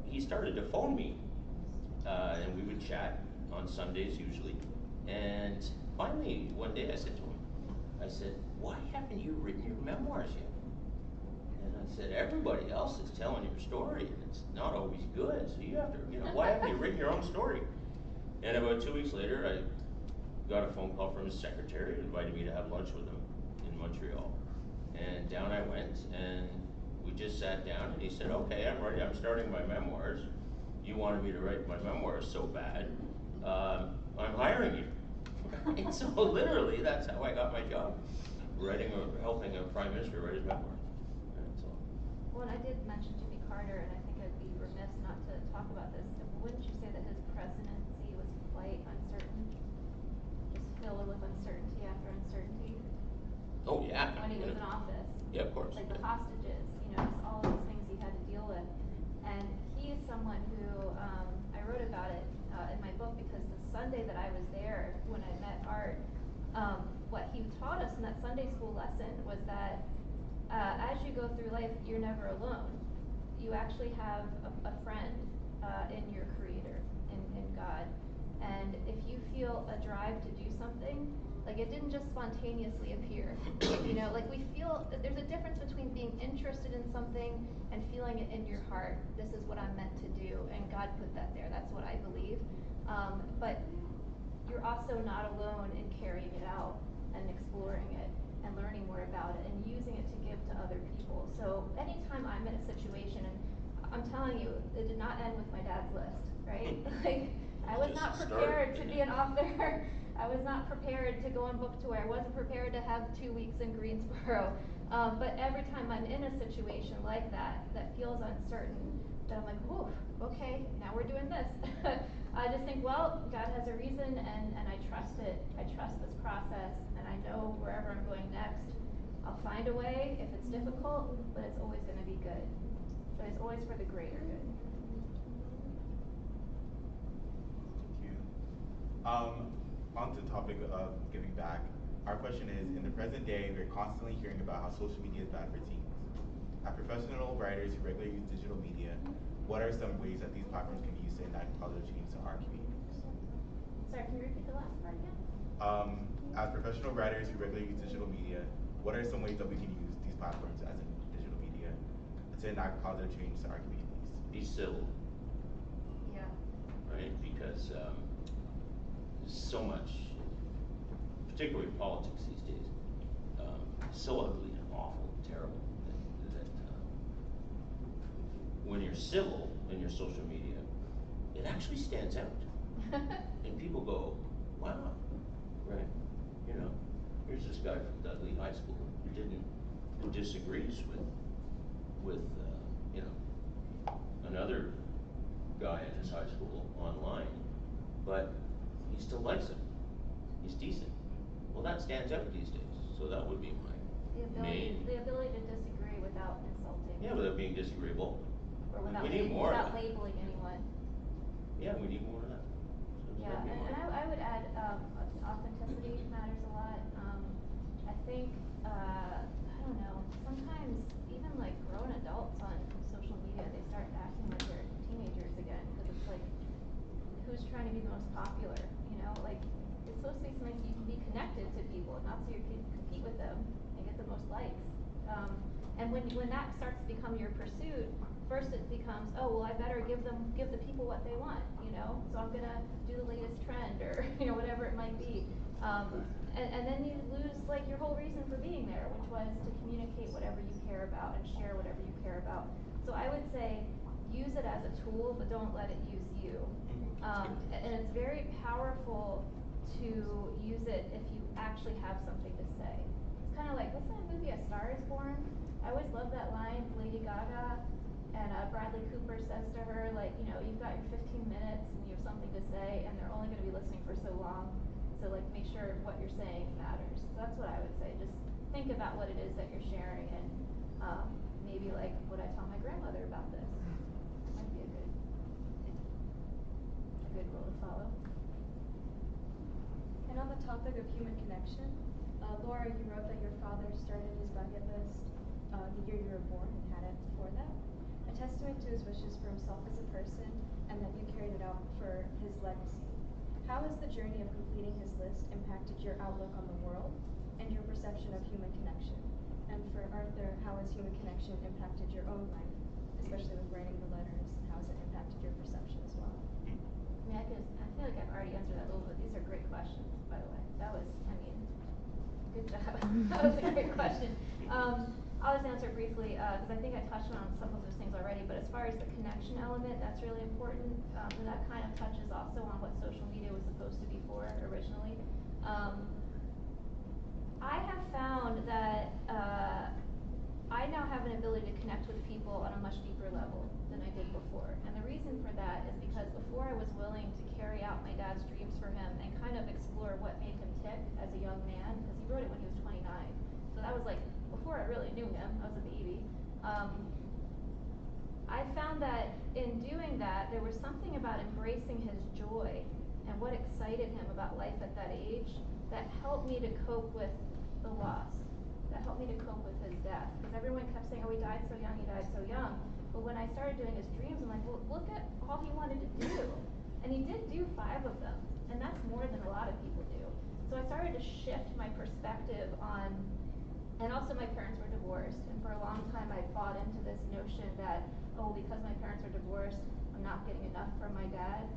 he started to phone me, and we would chat on Sundays usually. And finally, one day I said to him, why haven't you written your memoirs yet? And I said, everybody else is telling your story, and it's not always good, so you have to, why haven't you written your own story? And about 2 weeks later, I got a phone call from his secretary, invited me to have lunch with him in Montreal. And down I went, and we just sat down, and he said, okay, I'm ready, I'm starting my memoirs. You wanted me to write my memoirs so bad, I'm hiring you. And so literally, that's how I got my job, helping a prime minister write his memoirs.
Well, and I did mention Jimmy Carter, and I think I'd be remiss not to talk about this. Wouldn't you say that his presidency was quite uncertain? Just filled with uncertainty after uncertainty?
Oh, yeah.
When he was in office.
Yeah, of course.
Like the hostages, just all of these things he had to deal with. And he is someone who, I wrote about it in my book because the Sunday that I was there when I met Art, what he taught us in that Sunday school lesson was that as you go through life, you're never alone. You actually have a friend in your Creator, in God. And if you feel a drive to do something, like it didn't just spontaneously appear. Like we feel, there's a difference between being interested in something and feeling it in your heart. This is what I'm meant to do, and God put that there. That's what I believe. But you're also not alone in carrying it out and exploring it and learning more about it and using it to give to other people. So anytime I'm in a situation, and I'm telling you, it did not end with my dad's list, right? Like I was not prepared to be an author. I was not prepared to go on book tour. I wasn't prepared to have 2 weeks in Greensboro. But every time I'm in a situation like that feels uncertain, then I'm like, whew, okay, now we're doing this. I just think, well, God has a reason, and I trust it. I trust this process, and I know wherever I'm going next, I'll find a way if it's difficult, but it's always going to be good. But it's always for the greater good.
Thank you. On to the topic of giving back. Our question is, in the present day, we're constantly hearing about how social media is bad for teens. As professional writers who regularly use digital media, what are some ways that these platforms can be used to enact positive change to our communities?
Sorry, can you repeat the last part again?
As professional writers who regularly use digital media, what are some ways that we can use these platforms as in digital media to enact positive change to our communities?
Be civil.
Yeah.
Right? Because there's so much, particularly politics these days, so ugly and awful and terrible that when you're civil in your social media, it actually stands out. And people go, wow, right, here's this guy from Dudley High School who disagrees with another guy in his high school online, but he still likes him. He's decent. Well, that stands out these days. So that would be my main.
The ability to disagree without insulting.
Yeah, without being disagreeable.
Or without,
we need more
without
of that.
labeling anyone.
Yeah, we need more of that. So
Yeah, and I would add authenticity matters a lot. I think, I don't know, sometimes even like grown adults on social media, they start acting like they're teenagers again, because it's like, who's trying to be the most popular, like, it's supposed to be something so you can be connected to people, not so you can compete with them and get the most likes. And when that starts to become your pursuit, first it becomes, oh, well, I better give the people what they want, so I'm gonna do the latest trend or, whatever it might be. And then you lose like your whole reason for being there, which was to communicate whatever you care about and share whatever you care about. So I would say use it as a tool, but don't let it use you. And it's very powerful to use it if you actually have something to say. It's kind of like, what's that movie, A Star Is Born? I always love that line, Lady Gaga, and Bradley Cooper says to her, like, you know, you've got your 15 minutes and you have something to say, and they're only going to be listening for so long. So, like, make sure what you're saying matters. So that's what I would say. Just think about what it is that you're sharing, and maybe like what I tell my grandmother about this might be a good rule to follow.
And on the topic of human connection, Laura, you wrote that your father started his bucket list the year you were born and had it before that. A testament to his wishes for himself as a person, and that you carried it out for his legacy. How has the journey of completing his list impacted your outlook on the world and your perception of human connection? And for Arthur, how has human connection impacted your own life, especially with writing the letters, and how has it impacted your perception as well?
I mean, I feel like I've already answered that a little bit. These are great questions, by the way. That was, I mean, good job. That was a great question. I'll just answer briefly, because I think I touched on some of those things already, but as far as the connection element, that's really important, and that kind of touches also on what social media was supposed to be for originally. I have found that I now have an ability to connect with people on a much deeper level than I did before. And the reason for that is because before I was willing to carry out my dad's dreams for him and kind of explore what made him tick as a young man, because he wrote it when he was 29. So that was like, before I really knew him, I was a baby. I found that in doing that, there was something about embracing his joy and what excited him about life at that age that helped me to cope with the loss, that helped me to cope with his death. Because everyone kept saying, oh, he died so young, he died so young. But when I started doing his dreams, I'm like, well, look at all he wanted to do. And he did do 5 of them, and that's more than a lot of people do. So I started to shift my perspective on, and also my parents were divorced, and for a long time I bought into this notion that, oh, because my parents are divorced, I'm not getting enough from my dad.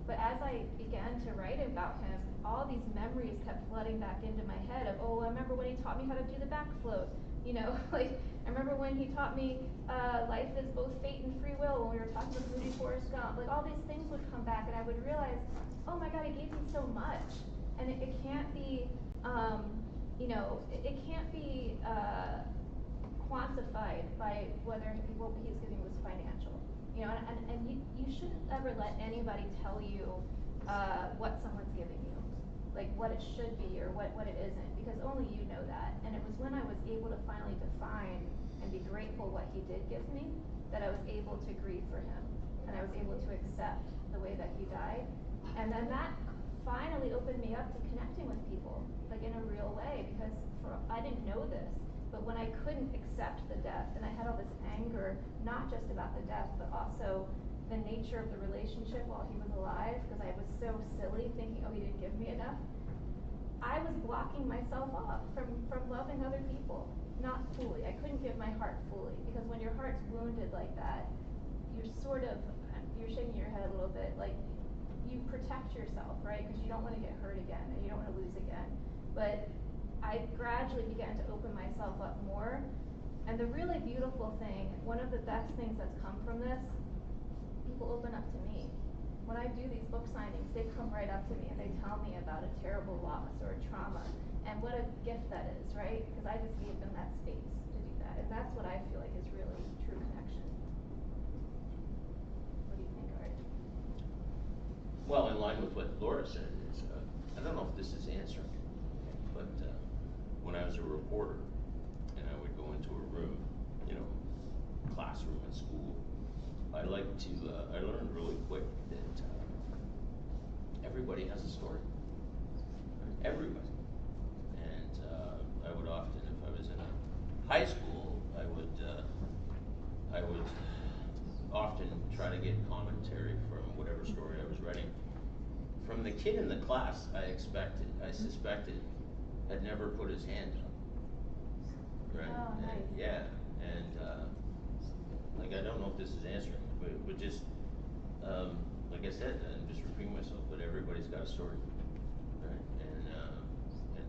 But as I began to write about him, all these memories kept flooding back into my head of, oh, I remember when he taught me how to do the backflip. You know, like, I remember when he taught me life is both fate and free will, when we were talking about Moody Forrest Gump. Like, all these things would come back, and I would realize, oh my God, he gave me so much. And it can't be, you know, it can't be quantified by whether what he's giving was financial. You know, and you shouldn't ever let anybody tell you what someone's giving you, like what it should be or what it isn't, because only you know that. And it was when I was able to finally define and be grateful what he did give me that I was able to grieve for him, and I was able to accept the way that he died. And then that finally opened me up to connecting with people, like in a real way, because I didn't know this. But when I couldn't accept the death, and I had all this anger, not just about the death, but also the nature of the relationship while he was alive, because I was so silly thinking, oh, he didn't give me enough, I was blocking myself off from loving other people, not fully. I couldn't give my heart fully, because when your heart's wounded like that, you're shaking your head a little bit, like you protect yourself, right? Because you don't want to get hurt again, and you don't want to lose again. But I gradually began to open myself up more. And the really beautiful thing, one of the best things that's come from this, people open up to me. When I do these book signings, they come right up to me and they tell me about a terrible loss or a trauma. And what a gift that is, right? Because I just gave them that space to do that. And that's what I feel like is really true connection. What do you think, Art?
Well, in line with what Laura said, is, I don't know if this is answering, but when I was a reporter and I would go into a room, you know, classroom at school, I learned really quick that everybody has a story. Right? Everybody. And I would often, if I was in a high school, I would often try to get commentary from whatever story I was writing from the kid in the class I suspected had never put his hand up. Right?
Oh, nice.
And, yeah. And like, I don't know if this is answering, but just like I said, I'm just repeating myself, but everybody's got a story. Right?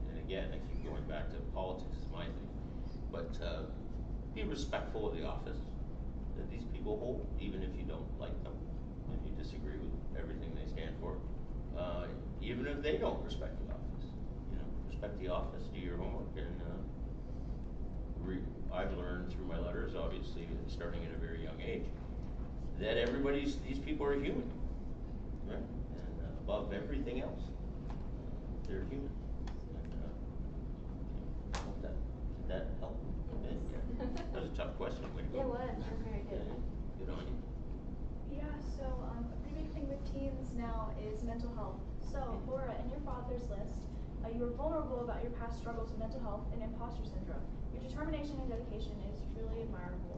And again, I keep going back to politics is my thing. But be respectful of the office that these people hold, even if you don't like them, if you disagree with everything they stand for. Even if they don't respect the office, you know, respect the office, do your homework, and I've learned through my obviously starting at a very young age, that these people are human, right? And above everything else, they're human. And, hope did that help?
Yes.
Yeah. That was a tough question. Way to go.
It was. That's very good.
Good on you.
Yeah, so a pretty big thing with teens now is mental health. So, Laura, in your father's list, you were vulnerable about your past struggles with mental health and imposter syndrome. Your determination and dedication is truly admirable.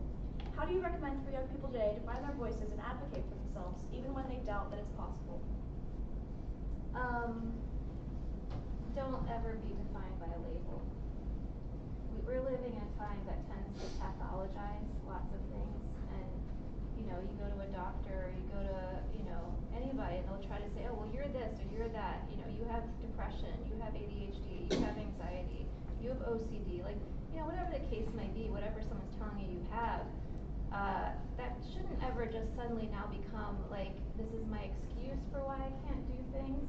How do you recommend for young people today to find their voices and advocate for themselves, even when they doubt that it's possible?
Don't ever be defined by a label. We're living in a time that tends to pathologize lots of things, and you go to a doctor, or you go to anybody, and they'll try to say, oh well, you're this or you're that. You have depression, you have ADHD, you have anxiety, you have OCD, whatever the case may be, whatever someone's telling you have. That shouldn't ever just suddenly now become like, this is my excuse for why I can't do things,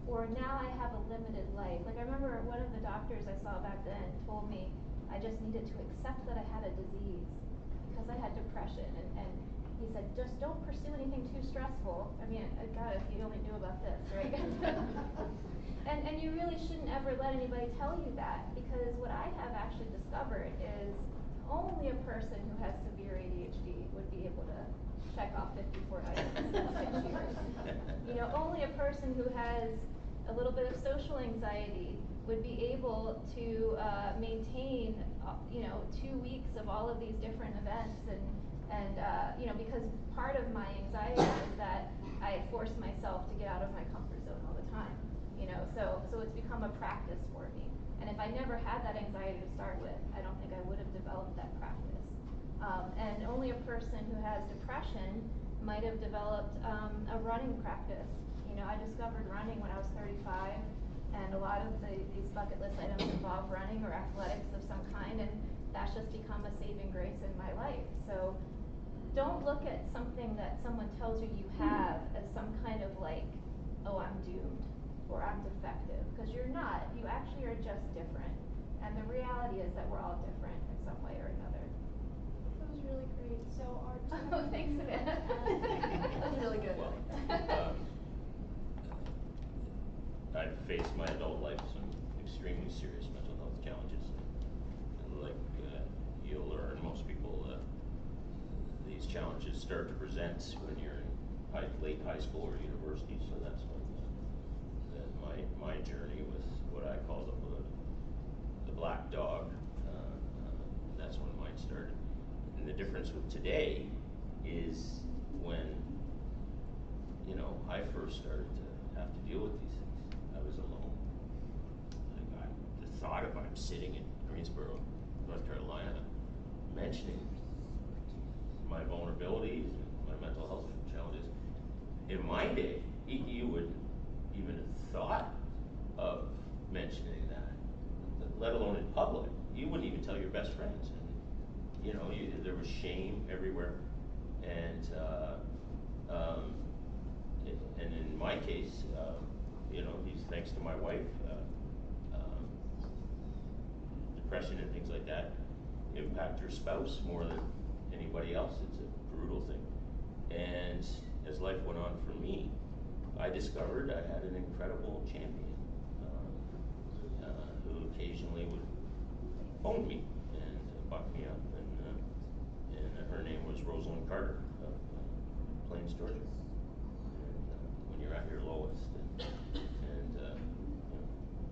or now I have a limited life. Like, I remember one of the doctors I saw back then told me I just needed to accept that I had a disease because I had depression, and he said, just don't pursue anything too stressful. I mean, God, if you only knew about this, right? And you really shouldn't ever let anybody tell you that, because what I have actually discovered is only a person who has severe ADHD would be able to check off 54 items in 6 years. Only a person who has a little bit of social anxiety would be able to maintain 2 weeks of all of these different events, and because part of my anxiety is that I force myself to get out of my comfort zone all the time. So it's become a practice for me. And if I never had that anxiety to start with, I don't think I would have developed that practice. And only a person who has depression might have developed a running practice. I discovered running when I was 35, and a lot of these bucket list items involve running or athletics of some kind, and that's just become a saving grace in my life. So don't look at something that someone tells you have as some kind of like, oh, I'm doomed or I'm defective, because you're not. You actually are just different, and the reality is that we're all different in some way or another.
That was really great. So
Oh, thanks, Savannah.
That was really good.
Well, I've faced my adult life some extremely serious mental health challenges. Like you'll learn, most people, these challenges start to present when you're in late high school or university. So that's when my journey with what I call the black dog. That's when mine started. And the difference with today is when I first started to have to deal with these things, I was alone. Like the thought of I'm sitting in Greensboro, North Carolina, mentioning my vulnerabilities and my mental health challenges. In my day, you wouldn't even have thought of mentioning that, let alone in public. You wouldn't even tell your best friends. And there was shame everywhere. And and in my case, thanks to my wife, depression and things like that impact your spouse more than anybody else. It's a brutal thing. And as life went on for me, I discovered I had an incredible champion who occasionally would phone me and buck me up. And her name was Rosalind Carter of Plains, Georgia. And when you're at your lowest,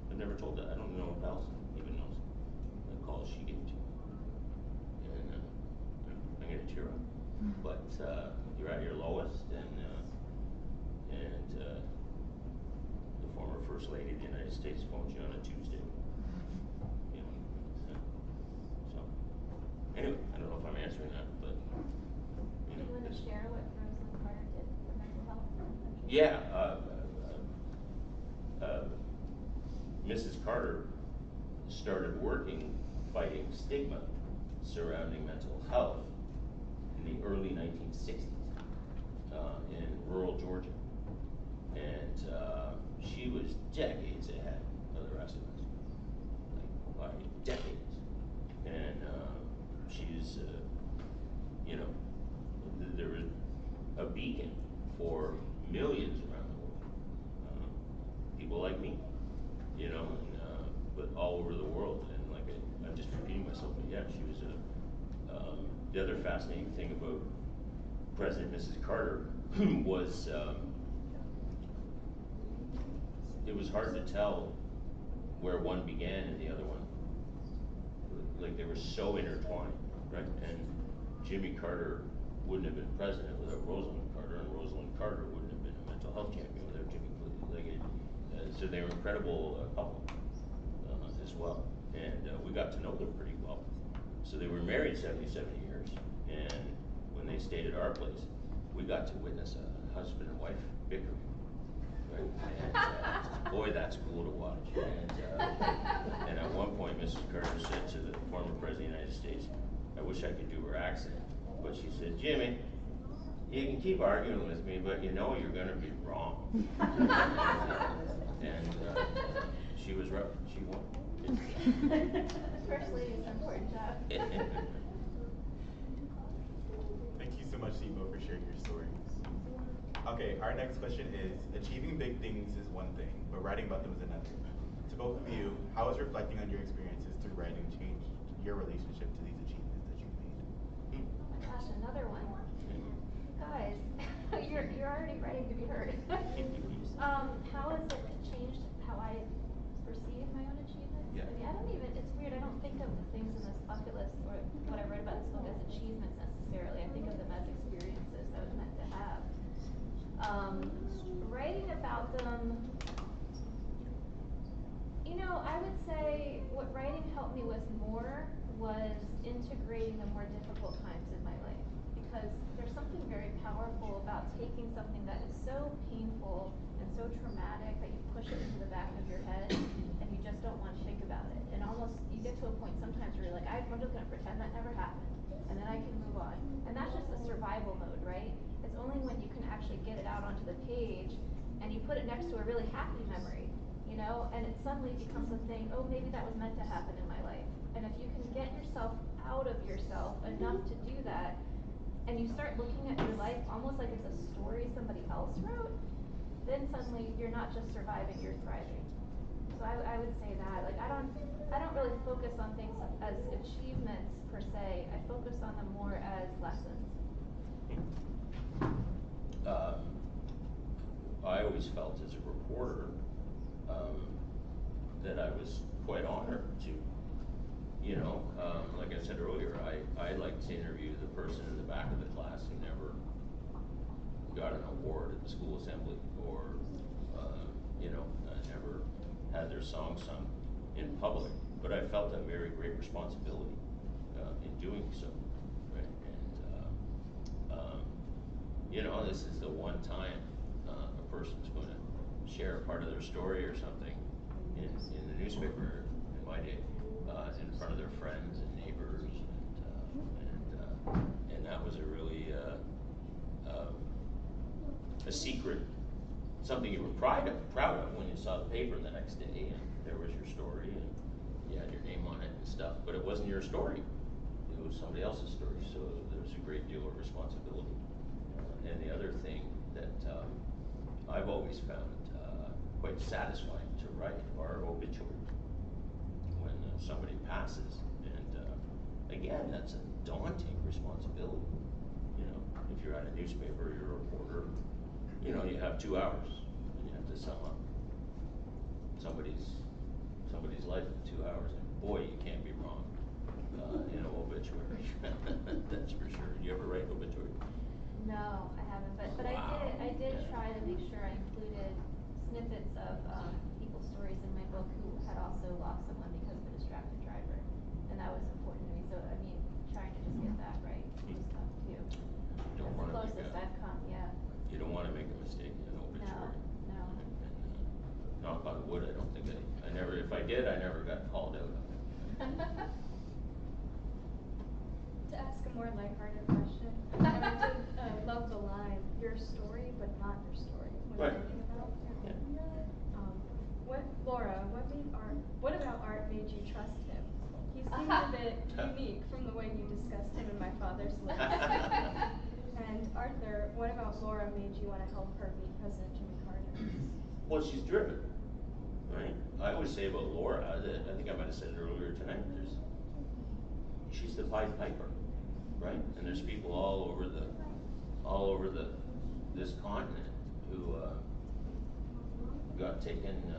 I've never told that. I don't know if Allison even knows the calls she gave to me. And I'm gonna tear up. But you're at your lowest, and the former First Lady of the United States phones you on a Tuesday. So anyway, I don't know if I'm answering that, but
Do you want to share what Rosalind Carter did for mental health in the country?
yeah. Mrs. Carter started working fighting stigma surrounding mental health in the early 1960s in rural Georgia. And she was decades ahead of the rest of us, like by decades. And she's was, you know, there was a beacon for millions around the world. People like me, you know, and, but all over the world. And like I'm just repeating myself, but yeah, she was the other fascinating thing about President and Mrs. Carter was it was hard to tell where one began and the other one. Like they were so intertwined, right? And Jimmy Carter wouldn't have been president without Rosalind Carter, and Rosalind Carter wouldn't have been a mental health champion without Jimmy Cleveland. So they were an incredible couple as well, and we got to know them pretty well. So they were married 77 years, and when they stayed at our place, we got to witness a husband and wife bickering. Right? And boy, that's cool to watch. And at one point, Mrs. Carter said to the former President of the United States, I wish I could do her accent, but she said, Jimmy, you can keep arguing with me, but you know you're going to be wrong. And she was right. She won.
First lady is an important job.
Thank you so much, Sibo, for sharing your stories. Okay, our next question is, achieving big things is one thing, but writing about them is another. To both of you, how has reflecting on your experiences through writing changed your relationship to these achievements that you've made?
Oh my gosh, another one. Guys, you're already ready to be heard. How has it changed how I perceive my own achievements?
Yeah.
I mean, I don't even, it's weird, I don't think of the things in this bucket list or what I wrote about this book as achievements necessarily. I think of them as experiences I was meant to have. Writing about them, you know, I would say what writing helped me with more was integrating the more difficult times in my life. Because there's something very powerful about taking something that is so painful and so traumatic that you push it into the back of your head and you just don't want to think about it. And almost, you get to a point sometimes where you're like, I'm just going to pretend that never happened. And then I can move on. And that's just the survival mode, right? It's only when you can actually get it out onto the page and you put it next to a really happy memory, you know, and it suddenly becomes a thing, oh, maybe that was meant to happen in my life. And if you can get yourself out of yourself enough to do that, and you start looking at your life almost like it's a story somebody else wrote, then suddenly you're not just surviving, you're thriving. So I would say that. Like I don't really focus on things as achievements per se. I focus on them more as lessons.
I always felt as a reporter that I was quite honored to, you know, like I said earlier, I like to interview the person in the back of the class who never got an award at the school assembly or, you know, never had their song sung in public. But I felt a very great responsibility in doing so, right? And, you know, this is the one time a person's going to share a part of their story or something in the newspaper in my day, in front of their friends and neighbors, and that was a really a secret, something you were proud of when you saw the paper the next day and there was your story and you had your name on it and stuff, but it wasn't your story. It was somebody else's story, so there was a great deal of responsibility. And the other thing that I've always found quite satisfying to write are obituaries. When somebody passes, and again, that's a daunting responsibility. You know, if you're at a newspaper, you're a reporter, you know, you have 2 hours, and you have to sum up somebody's life in 2 hours, and boy, you can't be wrong in an obituary. That's for sure. You ever write obituary?
No, I haven't, but
Wow.
I did try to make sure I included snippets of people's stories in my book who had also lost someone because of a distracted driver, and that was important to me. So I mean, trying to just get that right was tough too.
Don't
That's the
want to
closest I've come, yeah.
You don't want to make a mistake in an obituary.
No.
And, knock on wood, I don't think I never, if I did, I never got called out on it.
To ask a more lighthearted question, and I did love the line, your story, but not your story. What
Right.
I'm thinking about.
Yeah.
Laura, what about Art made you trust him? He seemed a bit unique from the way you discussed him in my father's list. And Arthur, what about Laura made you want to help her meet President Jimmy Carter?
Well, she's driven, right? I always say about Laura, that I think I might have said it earlier tonight, she's the Pied Piper, right? And there's people all over this continent who got taken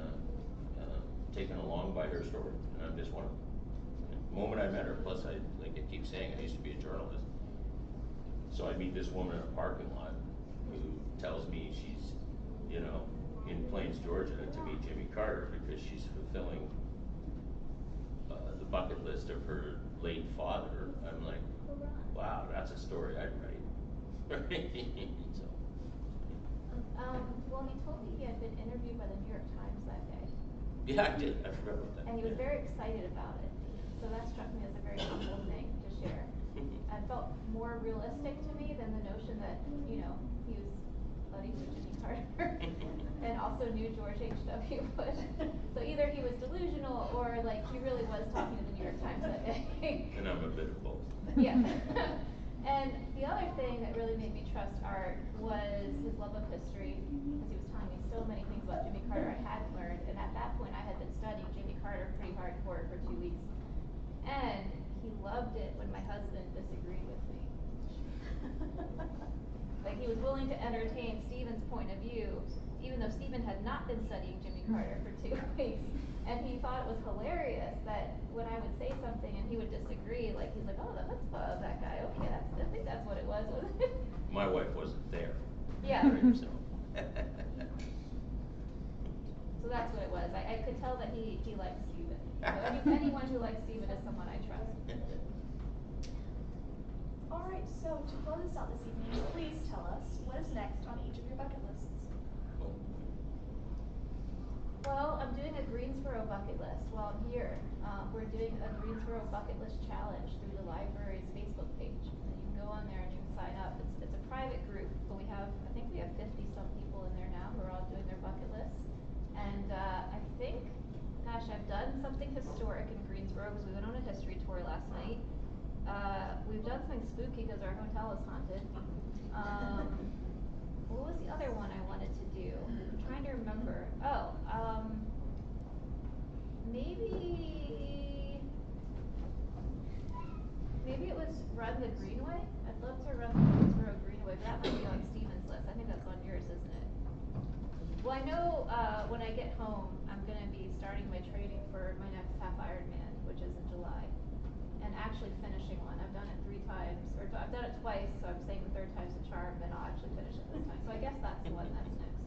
along by her story, and I'm just one of them. The moment I met her, plus I keep saying, I used to be a journalist. So I meet this woman in a parking lot who tells me she's, in Plains, Georgia to meet Jimmy Carter because she's fulfilling the bucket list of her late father. I'm like, wow, that's a story I'd write. So.
Well, he told me he had been interviewed by the New York Times that day.
Yeah, I did. I forgot about that.
And he was very excited about it. So that struck me as a very humble thing to share. It felt more realistic to me than the notion that, he was buddies with Jimmy Carter and also knew George H.W. Bush. So either he was delusional or he really was talking to the New York Times that day.
And I'm a bit of both.
Yeah. And the other thing that really made me trust Art was his love of history, because he was telling me so many things about Jimmy Carter I hadn't learned, and at that point I had been studying Jimmy Carter pretty hardcore for 2 weeks. And he loved it when my husband disagreed with me. He was willing to entertain Stephen's point of view, even though Stephen had not been studying Jimmy Carter for 2 weeks. And he thought it was hilarious that when I would say something and he would disagree, he's like, oh, the chutzpah of that guy. Okay, I think that's what it was, wasn't it?
My wife wasn't there.
Yeah.
Right, so.
So that's what it was. I could tell that he liked Stephen. So anyone who likes Stephen is someone I trust.
Alright, so to close this out this evening, please tell us what is next on each of your bucket lists.
Well, I'm doing a Greensboro bucket list while I'm here. We're doing a Greensboro bucket list challenge through the library's Facebook page. And you can go on there and you can sign up. It's a private group, but I think we have 50-some people in there now who are all doing their bucket lists. And I think, gosh, I've done something historic in Greensboro because we went on a history tour last night. We've done something spooky because our hotel is haunted. What was the other one I wanted to do? I'm trying to remember. Maybe it was Run the Greenway. I'd love to run the Greensboro Greenway, but that might be on Stephen's list. I think that's on yours, isn't it? Well, I know when I get home, I'm going to be starting my training for my next half Ironman, which is in July, and actually finishing one. I've done it 3 times, or I've done it twice, so I'm saying the 3rd time's a charm, and I'll actually finish it this time. So I guess that's the one that's next.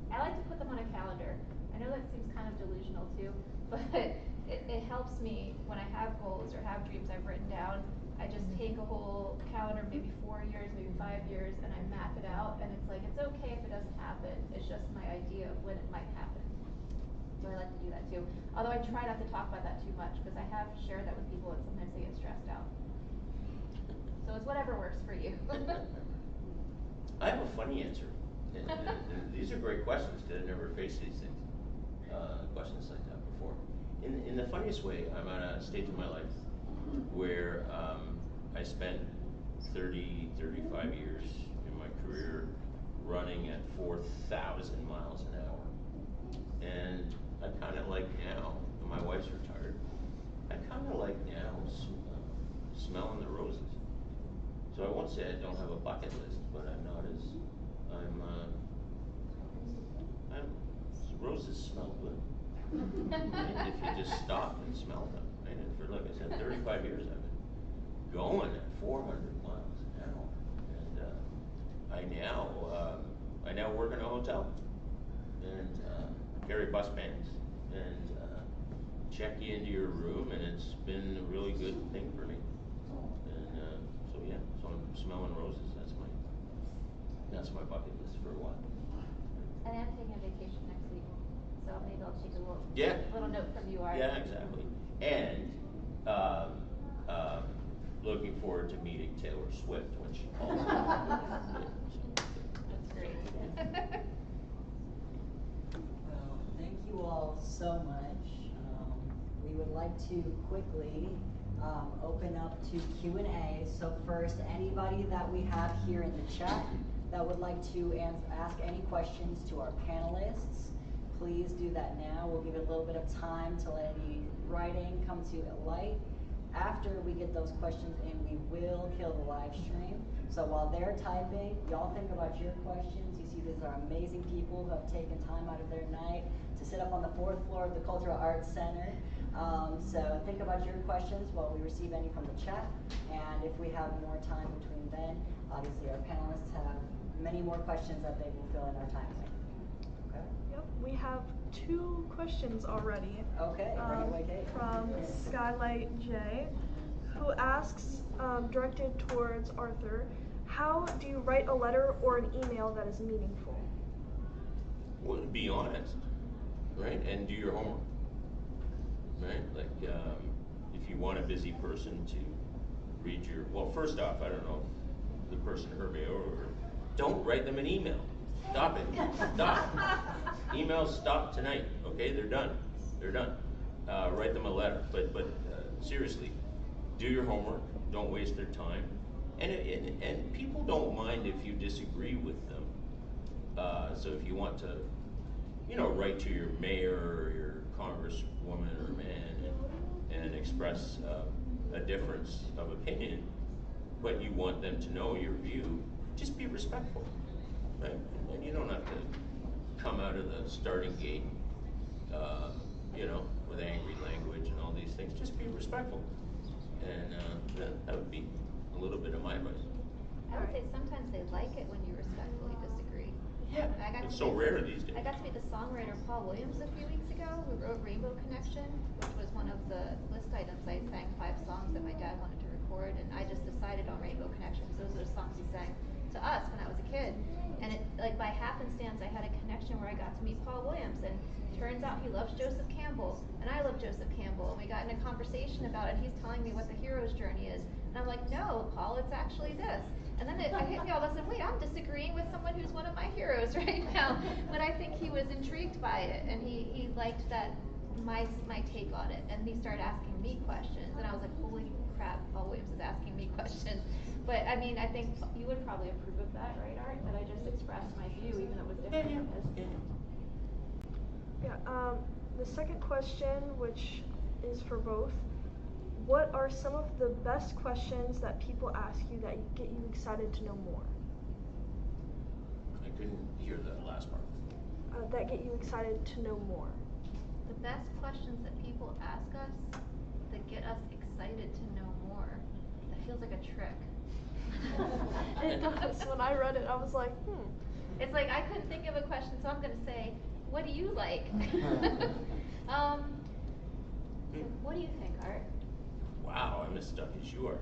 I like to put them on a calendar. I know that seems kind of delusional too, but it helps me when I have goals or have dreams I've written down. I just take a whole calendar, maybe 4 years, maybe 5 years, and I map it out, and it's okay if it doesn't happen. It's just my idea of when it might happen. So I like to do that too. Although I try not to talk about that too much, because I have shared that with people and sometimes they get stressed out. So it's whatever works for you.
I have a funny answer. And these are great questions because I've never faced these things, questions like that before. In the funniest way, I'm at a stage in my life where I spent 35 years in my career running at 4,000 miles an hour. And I kind of like now, my wife's retired, I kind of like now smelling the roses. So I won't say I don't have a bucket list, but roses smell good. Right? If you just stop and smell them. Right? And for, like I said, 35 years I've been going at 400 miles an hour. And I now work in a hotel and carry bus bands and check you into your room, and it's been a really good thing for me. And so I'm smelling roses. That's my bucket list for a while.
And I'm taking a vacation next week, so maybe I'll take a little note from you, Art.
Yeah, exactly. And looking forward to meeting Taylor Swift when she calls.
That's great.
Well, thank you all so much. We
we would like to quickly open up to Q&A. So first, anybody that we have here in the chat that would like to ask any questions to our panelists, please do that now. We'll give it a little bit of time to let any writing come to light. After we get those questions in, we will kill the live stream. So while they're typing, y'all think about your questions. You see these are amazing people who have taken time out of their night to sit up on the 4th floor of the Cultural Arts Center. So think about your questions while we receive any from the chat. And if we have more time between then, obviously our panelists have many more questions that they will fill in our time with. Okay?
Yep, we have 2 questions already.
Okay, bring it away, Kate.
From Skylight J, who asks, directed towards Arthur, how do you write a letter or an email that is meaningful?
Well, be honest, right? And do your homework, right? Like, if you want a busy person to read your, well, first off, I don't know if the person heard me over, don't write them an email. Stop it. Stop. Emails stop tonight. Okay, they're done. They're done. Write them a letter. But seriously, do your homework. Don't waste their time. And people don't mind if you disagree with them. So if you want to, write to your mayor or your congresswoman or man and express a difference of opinion, but you want them to know your view, just be respectful, right? And you don't have to come out of the starting gate, with angry language and all these things. Just be respectful, and that would be a little bit of my advice.
I would say sometimes they like it when you respectfully disagree.
Yeah, it's so rare these days.
I got to meet the songwriter Paul Williams a few weeks ago, who wrote Rainbow Connection, which was one of the list items. I sang 5 songs that my dad wanted to record, and I just decided on Rainbow Connection. So those are the songs he sang to us when I was a kid. And it, like, by happenstance, I had a connection where I got to meet Paul Williams, and turns out he loves Joseph Campbell, and I love Joseph Campbell, and we got in a conversation about it, and he's telling me what the hero's journey is. And I'm like, no, Paul, it's actually this. And then it hit me all of a sudden, wait, I'm disagreeing with someone who's one of my heroes right now. But I think he was intrigued by it, and he liked that my take on it, and he started asking me questions, and I was like, holy crap, Paul Williams is asking me questions. But I mean, I think you would probably approve of that, right, Art? That I just expressed my view, even though it was different from his.
Yeah, the second question, which is for both, what are some of the best questions that people ask you that get you excited to know more?
I couldn't hear that last part.
That get you excited to know more.
The best questions that people ask us that get us excited to know more. That feels like a trick.
It does. When I read it, I was like,
It's like I couldn't think of a question, so I'm going to say, what do you like? What do you think, Art?
Wow, I'm as stuck as you are.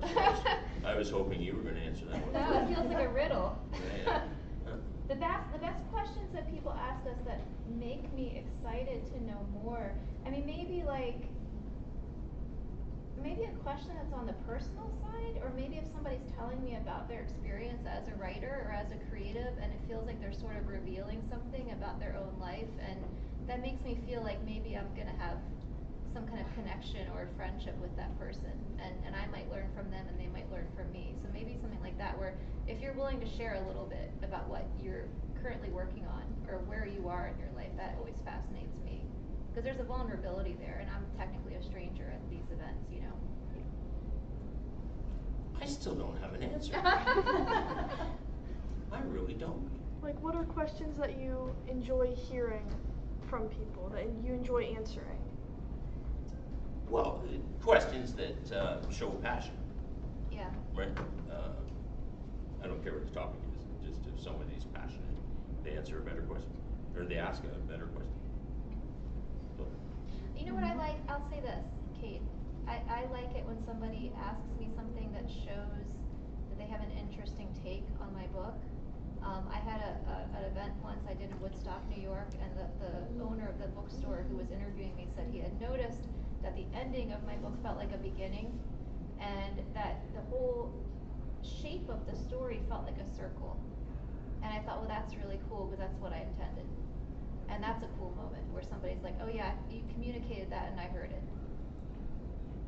I was hoping you were going to answer that one.
No, it feels like a riddle.
Yeah.
The best questions that people ask us that make me excited to know more. I mean, maybe a question that's on the personal side, or maybe if somebody's telling me about their experience as a writer or as a creative, and it feels like they're sort of revealing something about their own life, and that makes me feel like maybe I'm gonna have some kind of connection or friendship with that person, and I might learn from them and they might learn from me. So maybe something like that, where if you're willing to share a little bit about what you're currently working on or where you are in your life, that always fascinates me, because there's a vulnerability there, and I'm technically a stranger at these events,
I still don't have an answer. I really don't.
like, what are questions that you enjoy hearing from people, that you enjoy answering?
Well, questions that show passion,
Yeah.
right? I don't care what the topic is, just if somebody's passionate, they answer a better question, or they ask a better question. So.
You know what I like? I'll say this, Kate. I like it when somebody asks me something that shows that they have an interesting take on my book. I had an event once I did in Woodstock, New York, and the owner of the bookstore who was interviewing me said he had noticed that the ending of my book felt like a beginning, and that the whole shape of the story felt like a circle. And I thought, well, that's really cool, because that's what I intended. And that's a cool moment where somebody's like, oh yeah, you communicated that and I heard it.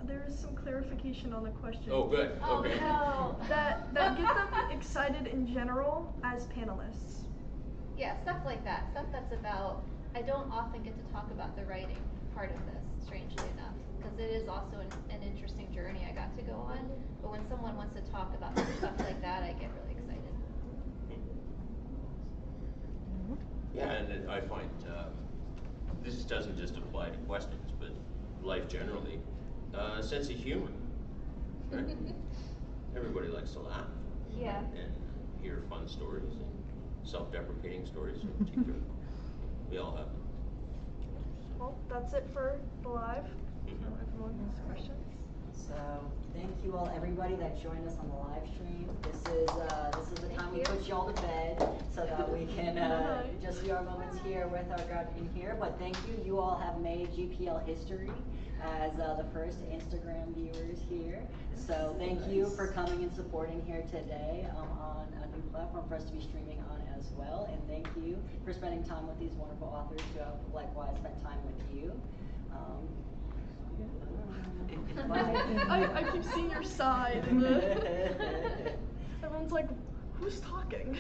there is some clarification on the question.
Oh, good,
Oh,
okay.
no.
That get them excited in general as panelists.
Yeah, stuff like that. Stuff that's about, I don't often get to talk about the writing part of this, strangely enough, because it is also an interesting journey I got to go on. But when someone wants to talk about stuff like that, I get really excited.
Yeah, and then I find this doesn't just apply to questions, but life generally. A sense of humor. Right? Everybody likes to laugh.
Yeah.
And hear fun stories and self-deprecating stories in particular. We all have them.
Well, that's it for the live. So everyone has questions.
So thank you all, everybody that joined us on the live stream. This is the time we put you all to bed so that we can just do our moments here with our God in here. But thank you. You all have made GPL history as the first Instagram viewers here. So thank you for coming and supporting here today on a new platform for us to be streaming on as well. And thank you for spending time with these wonderful authors who have likewise spent time with you.
I keep seeing your side and everyone's like, who's talking?